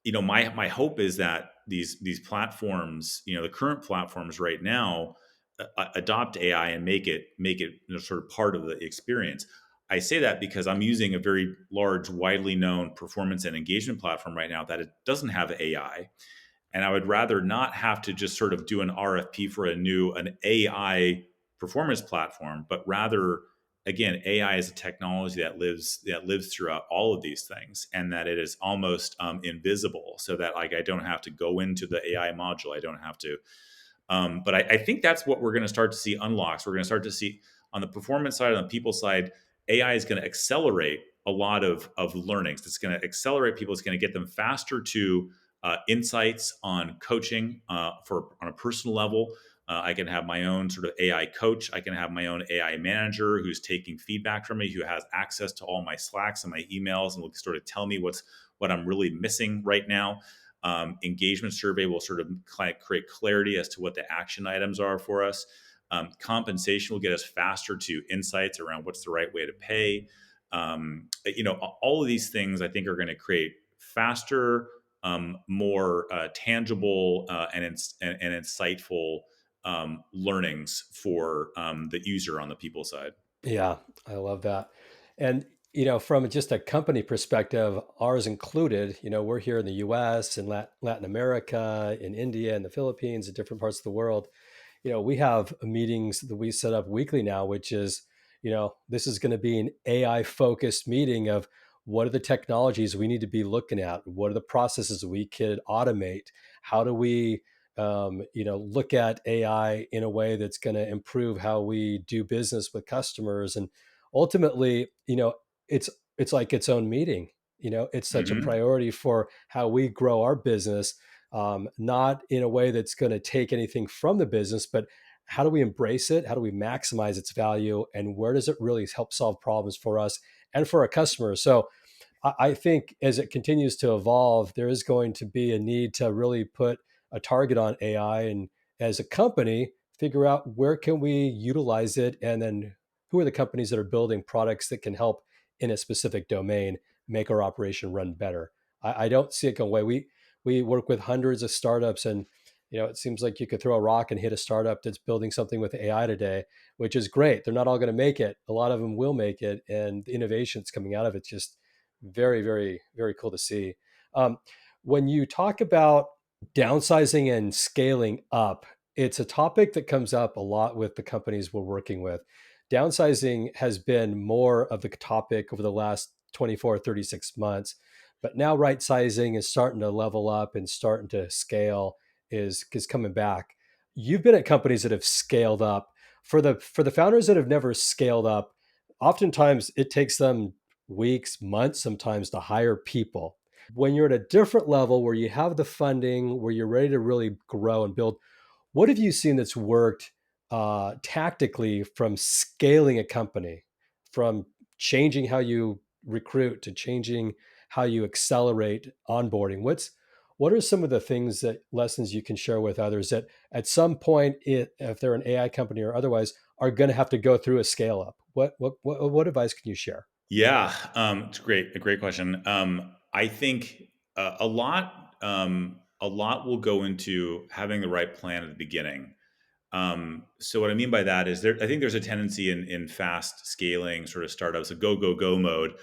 my hope is that these platforms, the current platforms right now, adopt AI and make it sort of part of the experience. I say that because I'm using a very large, widely known performance and engagement platform right now that it doesn't have AI, and I would rather not have to just sort of do an RFP for an AI performance platform, but rather, again, AI is a technology that lives throughout all of these things, and that it is almost invisible, so that like I don't have to go into the AI module. I don't have to. But I think that's what we're going to start to see unlocks. We're going to start to see on the performance side, on the people side, AI is going to accelerate a lot of learnings. It's going to accelerate people. It's going to get them faster to insights on coaching on a personal level. I can have my own sort of AI coach. I can have my own AI manager who's taking feedback from me, who has access to all my Slacks and my emails, and will sort of tell me what I'm really missing right now. Engagement survey will sort of create clarity as to what the action items are for us. Compensation will get us faster to insights around what's the right way to pay. All of these things I think are going to create faster more tangible and insightful learnings for the user on the people side. Yeah, I love that. And from just a company perspective, ours included, we're here in the US and Latin America, in India and the Philippines, and different parts of the world. We have meetings that we set up weekly now, which is, this is going to be an AI focused meeting of what are the technologies we need to be looking at? What are the processes we could automate? How do we, look at AI in a way that's going to improve how we do business with customers? And ultimately, it's, it's like its own meeting. It's such a Hmm. priority for how we grow our business, not in a way that's going to take anything from the business, but how do we embrace it? How do we maximize its value? And where does it really help solve problems for us and for our customers? So I think as it continues to evolve, there is going to be a need to really put a target on AI, and as a company, figure out where can we utilize it, and then who are the companies that are building products that can help in a specific domain make our operation run better. I don't see it going away. We work with hundreds of startups, and it seems like you could throw a rock and hit a startup that's building something with AI today, which is great. They're not all going to make it. A lot of them will make it, and the innovation that's coming out of it's just very, very, very cool to see. Um, when you talk about downsizing and scaling up, it's a topic that comes up a lot with the companies we're working with. Downsizing has been more of the topic over the last 24, 36 months, but now right sizing is starting to level up and starting to scale is coming back. You've been at companies that have scaled up. For the founders that have never scaled up, oftentimes it takes them weeks, months sometimes to hire people. When you're at a different level where you have the funding, where you're ready to really grow and build, what have you seen that's worked tactically from scaling a company, from changing how you recruit to changing how you accelerate onboarding? What are some of the things that lessons you can share with others that at some point, if they're an AI company or otherwise, are going to have to go through a scale up? What advice can you share? Yeah, it's great. A great question. I think a lot will go into having the right plan at the beginning. So what I mean by that is I think there's a tendency in fast scaling sort of startups, a go, go, go mode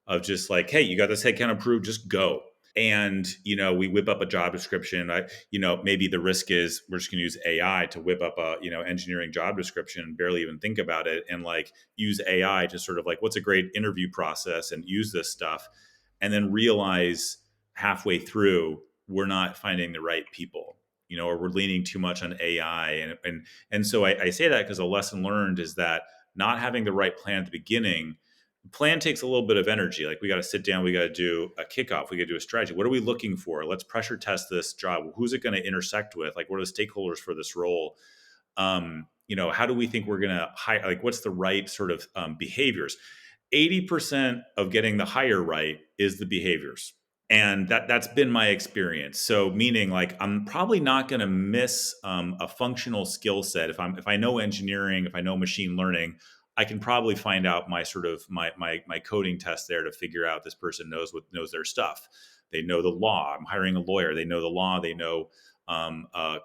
of just like, hey, you got this headcount approved, just go. And, we whip up a job description. Maybe the risk is we're just going to use AI to whip up a, engineering job description, barely even think about it. And like use AI to sort of like, what's a great interview process and use this stuff. And then realize halfway through, we're not finding the right people, or we're leaning too much on AI. And so I say that because a lesson learned is that not having the right plan at the beginning, plan takes a little bit of energy. Like we got to sit down, we got to do a kickoff, we got to do a strategy. What are we looking for? Let's pressure test this job. Who's it going to intersect with? Like, what are the stakeholders for this role? How do we think we're going to hire? Like, what's the right sort of behaviors? 80% of getting the hire right is the behaviors, and that's been my experience. So meaning like I'm probably not going to miss a functional skill set if I know engineering, if I know machine learning, I can probably find out my sort of my coding test there to figure out this person knows their stuff. They know the law. I'm hiring a lawyer. They know the law. They know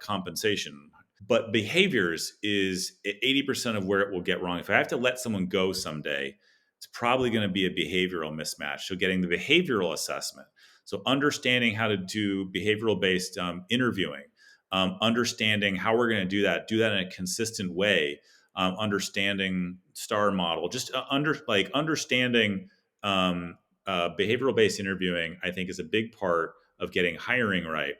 compensation. But behaviors is 80% of where it will get wrong. If I have to let someone go someday, it's probably going to be a behavioral mismatch. So getting the behavioral assessment, so understanding how to do behavioral based interviewing, understanding how we're going to do that in a consistent way, understanding star model, just understanding behavioral based interviewing, I think is a big part of getting hiring right.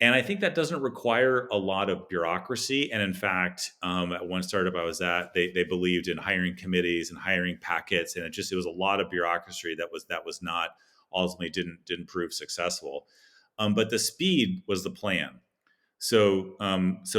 And I think that doesn't require a lot of bureaucracy. And in fact, at one startup I was at, they believed in hiring committees and hiring packets, and it was a lot of bureaucracy that was not ultimately didn't prove successful. But the speed was the plan. So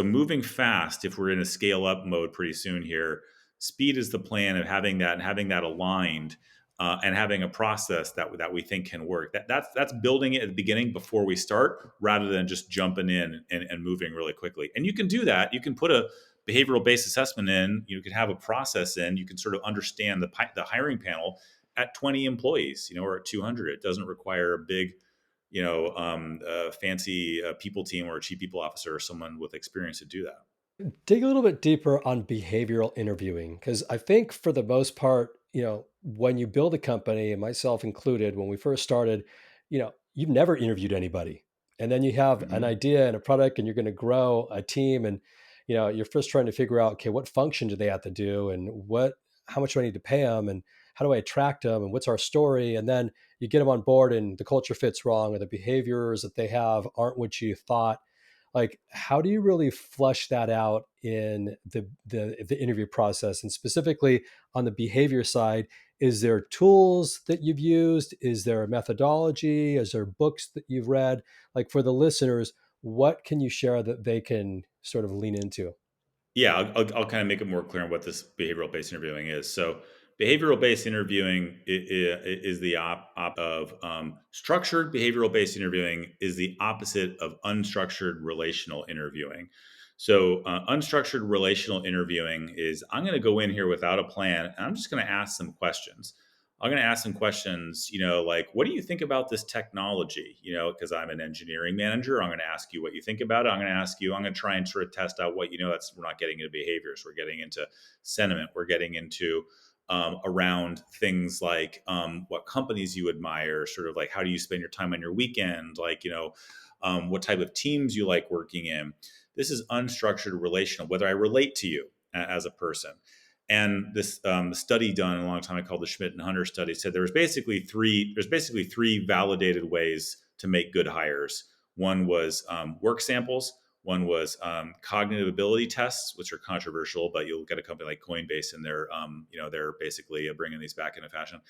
moving fast, if we're in a scale up mode pretty soon here, speed is the plan of having that and having that aligned, and having a process that we think can work. That's building it at the beginning before we start, rather than just jumping in and moving really quickly. And you can do that. You can put a behavioral based assessment in. You can have a process in. You can sort of understand the hiring panel at 20 employees, or at 200. It doesn't require a big a fancy people team or a chief people officer or someone with experience to do that. Dig a little bit deeper on behavioral interviewing, because I think for the most part, when you build a company, and myself included, when we first started, you've never interviewed anybody. And then you have an Hmm. idea and a product, and you're going to grow a team. And, you're first trying to figure out, okay, what function do they have to do? And how much do I need to pay them? And how do I attract them? And what's our story? And then you get them on board and the culture fits wrong, or the behaviors that they have aren't what you thought. Like, how do you really flush that out in the interview process? And specifically on the behavior side, is there tools that you've used? Is there a methodology? Is there books that you've read? Like, for the listeners, what can you share that they can sort of lean into? Yeah, I'll kind of make it more clear on what this behavioral based interviewing is. So, behavioral based interviewing is the op of structured behavioral based interviewing is the opposite of unstructured relational interviewing. So, unstructured relational interviewing is I'm going to go in here without a plan and I'm just going to ask some questions. I'm going to ask some questions, like, what do you think about this technology? Because I'm an engineering manager, I'm going to ask you what you think about it. I'm going to ask you, I'm going to try and sort of test out what you know. We're not getting into behaviors, we're getting into sentiment, we're getting into around things like what companies you admire, sort of like how do you spend your time on your weekend, like, what type of teams you like working in. This is unstructured relational, whether I relate to you as a person. And this study done a long time ago called the Schmidt and Hunter study said there's basically three validated ways to make good hires. One was work samples. One was cognitive ability tests, which are controversial, but you'll get a company like Coinbase, and they're basically bringing these back into fashion.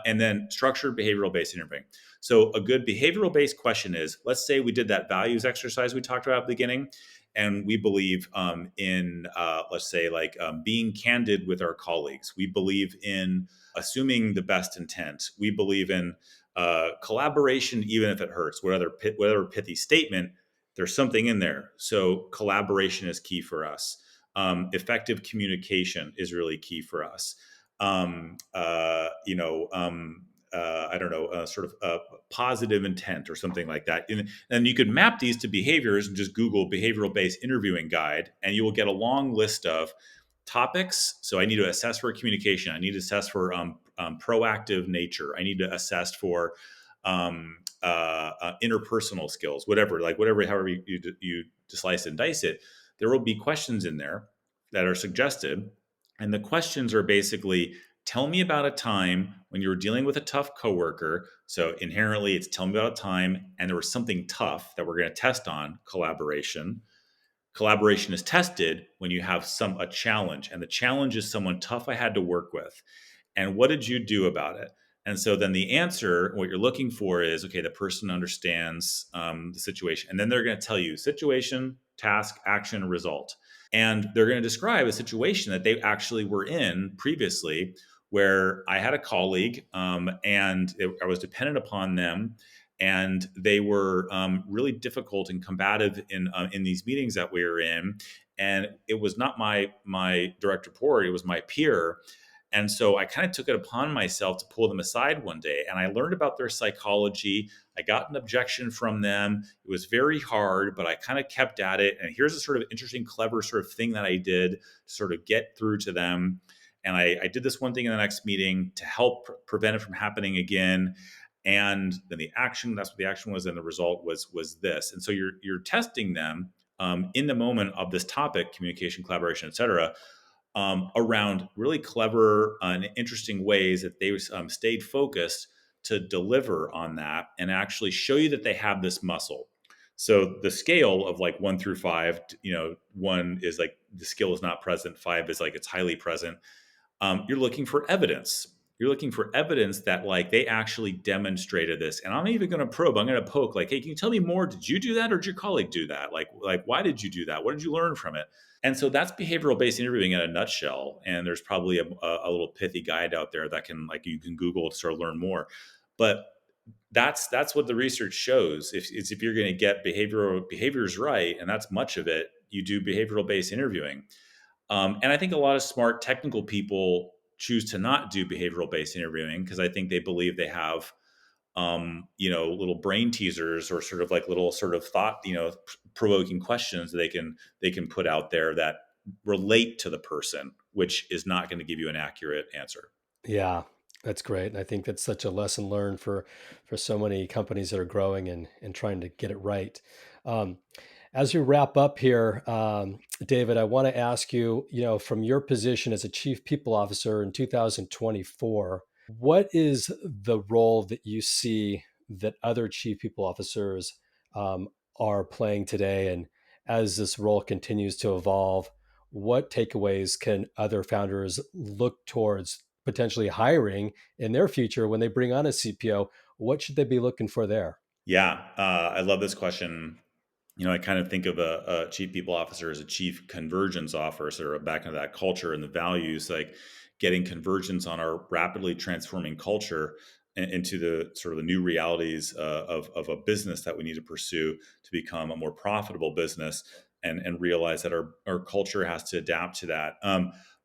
And then structured behavioral based interviewing. So a good behavioral based question is: let's say we did that values exercise we talked about at the beginning, and we believe in let's say like being candid with our colleagues. We believe in assuming the best intent. We believe in collaboration even if it hurts. Whatever pithy statement, there's something in there. So collaboration is key for us. Effective communication is really key for us. I don't know, sort of positive intent or something like that. And you could map these to behaviors and just Google behavioral based interviewing guide, and you will get a long list of topics. So I need to assess for communication. I need to assess for proactive nature. I need to assess for interpersonal skills, however you slice and dice it. There will be questions in there that are suggested. And the questions are basically tell me about a time when you were dealing with a tough coworker. So inherently, it's tell me about a time and there was something tough that we're going to test on collaboration. Collaboration is tested when you have a challenge, and the challenge is someone tough I had to work with. And what did you do about it? And so then the answer, what you're looking for is, okay, the person understands the situation. And then they're going to tell you situation, task, action, result. And they're going to describe a situation that they actually were in previously where I had a colleague I was dependent upon them, and they were really difficult and combative in these meetings that we were in. And it was not my direct report; it was my peer. And so I kind of took it upon myself to pull them aside one day, and I learned about their psychology. I got an objection from them. It was very hard, but I kind of kept at it. And here's a sort of interesting, clever sort of thing that I did to sort of get through to them. And I did this one thing in the next meeting to help prevent it from happening again. And then that's what the action was, and the result was this. And so you're testing them in the moment of this topic, communication, collaboration, et cetera, around really clever and interesting ways that they stayed focused to deliver on that and actually show you that they have this muscle. So the scale of like 1 through 5, 1 is like the skill is not present, 5 is like it's highly present. You're looking for evidence. You're looking for evidence that like they actually demonstrated this. And I'm even going to probe. I'm going to poke. Like, hey, can you tell me more? Did you do that, or did your colleague do that? Like why did you do that? What did you learn from it? And so that's behavioral based interviewing in a nutshell. And there's probably a little pithy guide out there that you can Google to sort of learn more. But that's what the research shows. If you're going to get behaviors right, and that's much of it, you do behavioral based interviewing. And I think a lot of smart technical people choose to not do behavioral based interviewing because I think they believe they have little brain teasers or sort of like little sort of thought, provoking questions that they can put out there that relate to the person, which is not going to give you an accurate answer. Yeah, that's great. And I think that's such a lesson learned for so many companies that are growing and trying to get it right. Um, as we wrap up here, David, I want to ask you, from your position as a chief people officer in 2024, what is the role that you see that other chief people officers um, are playing today? And as this role continues to evolve, what takeaways can other founders look towards potentially hiring in their future when they bring on a CPO? What should they be looking for there? Yeah, I love this question. I kind of think of a chief people officer as a chief convergence officer, back into that culture and the values, like getting convergence on our rapidly transforming culture into the sort of the new realities of a business that we need to pursue to become a more profitable business, and realize that our culture has to adapt to that.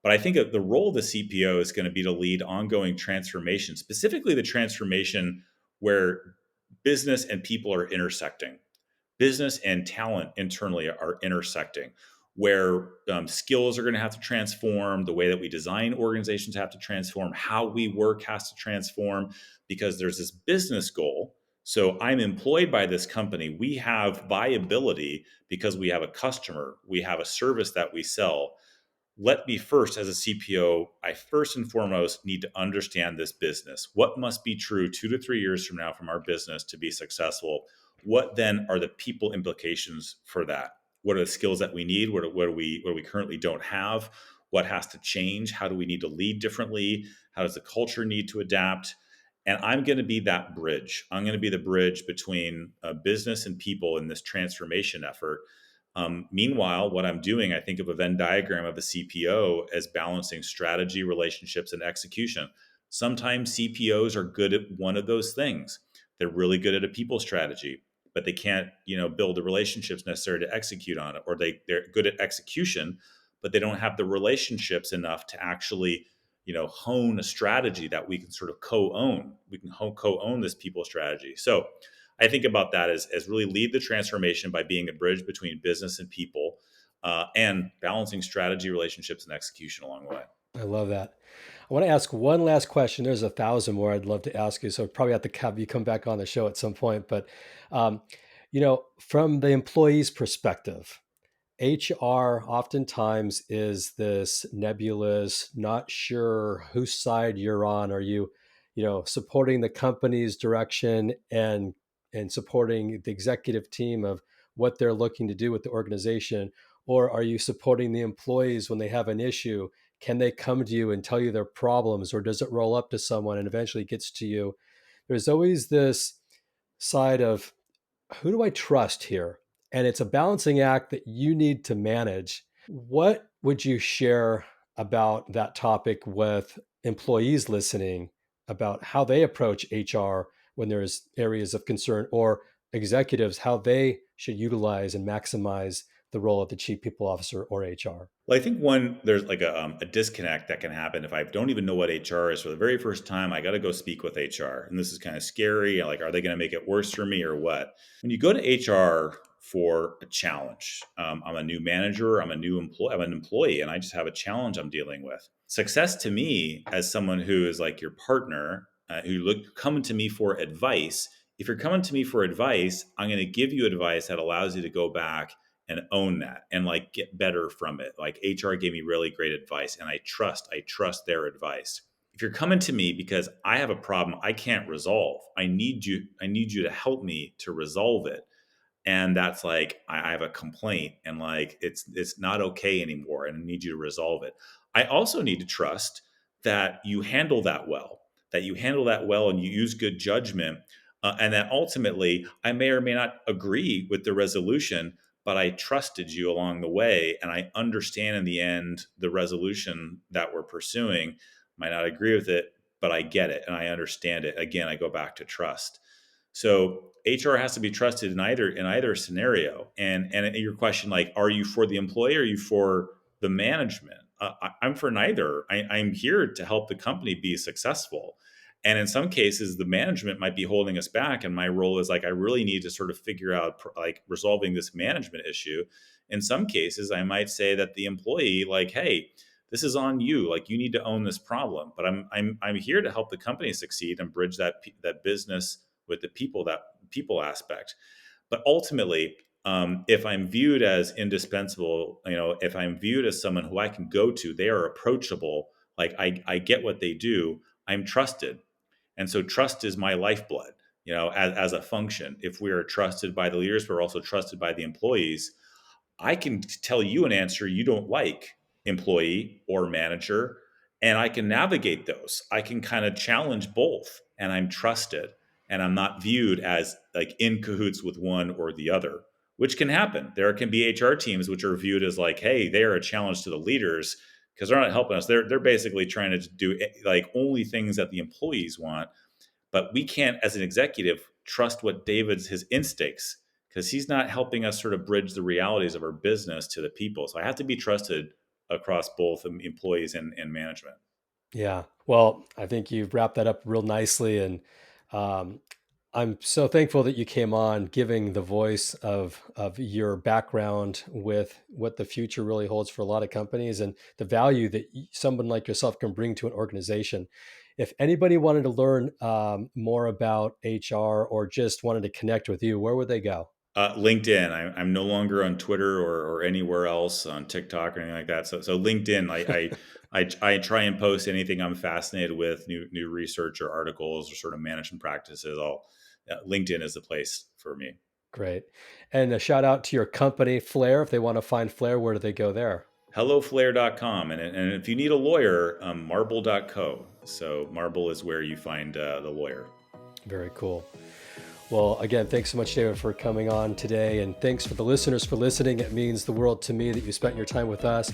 But I think that the role of the CPO is going to be to lead ongoing transformation, specifically the transformation where business and people are intersecting, business and talent internally are intersecting, where skills are going to have to transform, the way that we design organizations have to transform, how we work has to transform, because there's this business goal. So I'm employed by this company. We have viability because we have a customer, we have a service that we sell. Let me first, as a CPO, I first and foremost need to understand this business. What must be true 2 to 3 years from now from our business to be successful? What then are the people implications for that? What are the skills that we need? What do we currently don't have? What has to change? How do we need to lead differently? How does the culture need to adapt? And I'm going to be that bridge. I'm going to be the bridge between business and people in this transformation effort. Meanwhile, what I'm doing, I think of a Venn diagram of a CPO as balancing strategy, relationships, and execution. Sometimes CPOs are good at one of those things. They're really good at a people strategy, but they can't, build the relationships necessary to execute on it. Or they're good at execution, but they don't have the relationships enough to actually, hone a strategy that we can sort of co-own. We can co-own this people strategy. So I think about that as really lead the transformation by being a bridge between business and people, and balancing strategy, relationships, and execution along the way. I love that. I want to ask one last question. There's 1,000 more I'd love to ask you, so probably have to have you come back on the show at some point. But um, from the employee's perspective, HR oftentimes is this nebulous, not sure whose side you're on. Are you, supporting the company's direction and supporting the executive team of what they're looking to do with the organization, or are you supporting the employees when they have an issue? Can they come to you and tell you their problems, or does it roll up to someone and eventually gets to you? There's always this side of who do I trust here? And it's a balancing act that you need to manage. What would you share about that topic with employees listening about how they approach HR when there's areas of concern, or executives, how they should utilize and maximize the role of the chief people officer or HR? Well, I think one, there's like a disconnect that can happen if I don't even know what HR is for the very first time. I got to go speak with HR, and this is kind of scary. Like, are they going to make it worse for me or what? When you go to HR for a challenge, I'm a new manager, I'm an employee, and I just have a challenge I'm dealing with. Success to me, as someone who is like your partner, who look coming to me for advice. If you're coming to me for advice, I'm going to give you advice that allows you to go back and own that and like get better from it. Like, HR gave me really great advice, and I trust their advice. If you're coming to me because I have a problem I can't resolve, I need you to help me to resolve it. And that's like, I have a complaint, and like it's not okay anymore, and I need you to resolve it. I also need to trust that you handle that well, and you use good judgment, and that ultimately I may or may not agree with the resolution, but I trusted you along the way, and I understand in the end the resolution that we're pursuing. Might not agree with it, but I get it and I understand it. Again, I go back to trust. So HR has to be trusted in either scenario. And your question, like, are you for the employee or are you for the management? I'm for neither. I'm here to help the company be successful. And in some cases, the management might be holding us back. And my role is like, I really need to sort of figure out like resolving this management issue. In some cases, I might say that the employee, like, hey, this is on you. Like, you need to own this problem. But I'm here to help the company succeed and bridge that business with the people, that people aspect. But ultimately, if I'm viewed as indispensable, if I'm viewed as someone who I can go to, they are approachable. Like, I get what they do. I'm trusted. And so trust is my lifeblood, as a function. If we are trusted by the leaders, we're also trusted by the employees. I can tell you an answer you don't like, employee or manager, and I can navigate those. I can kind of challenge both, and I'm trusted, and I'm not viewed as like in cahoots with one or the other, which can happen. There can be HR teams which are viewed as like, hey, they are a challenge to the leaders because they're not helping us. They're basically trying to do like only things that the employees want, but we can't, as an executive, trust what David's his instincts, because he's not helping us sort of bridge the realities of our business to the people. So I have to be trusted across both employees and management. Yeah. Well, I think you've wrapped that up real nicely. And um, I'm so thankful that you came on, giving the voice of your background with what the future really holds for a lot of companies and the value that someone like yourself can bring to an organization. If anybody wanted to learn more about HR or just wanted to connect with you, where would they go? LinkedIn. I'm no longer on Twitter or anywhere else on TikTok or anything like that. So LinkedIn, I try and post anything I'm fascinated with, new research or articles or sort of management practices. LinkedIn is the place for me. Great. And a shout out to your company, Flair. If they want to find Flair, where do they go there? HelloFlair.com. And if you need a lawyer, marble.co. So Marble is where you find the lawyer. Very cool. Well, again, thanks so much, David, for coming on today. And thanks for the listeners for listening. It means the world to me that you spent your time with us.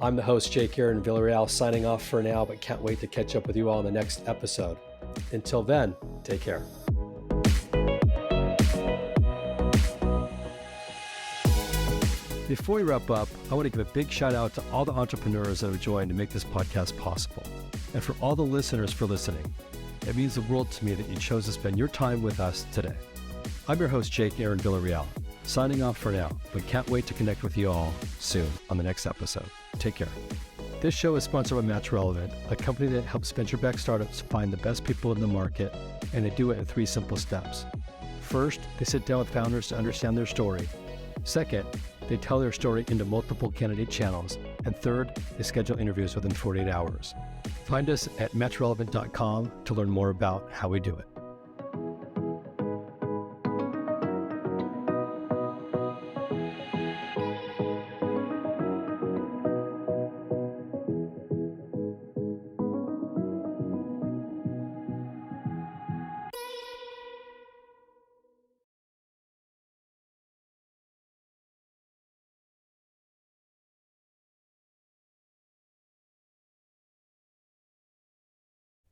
I'm the host, Jake Aaron Villarreal, signing off for now, but can't wait to catch up with you all in the next episode. Until then, take care. Before we wrap up, I want to give a big shout out to all the entrepreneurs that have joined to make this podcast possible. And for all the listeners for listening. It means the world to me that you chose to spend your time with us today. I'm your host, Jake Aaron Villarreal, signing off for now, but can't wait to connect with you all soon on the next episode. Take care. This show is sponsored by Match Relevant, a company that helps venture-backed startups find the best people in the market, and they do it in 3 simple steps. First, they sit down with founders to understand their story. Second, they tell their story into multiple candidate channels. And third, they schedule interviews within 48 hours. Find us at matchrelevant.com to learn more about how we do it.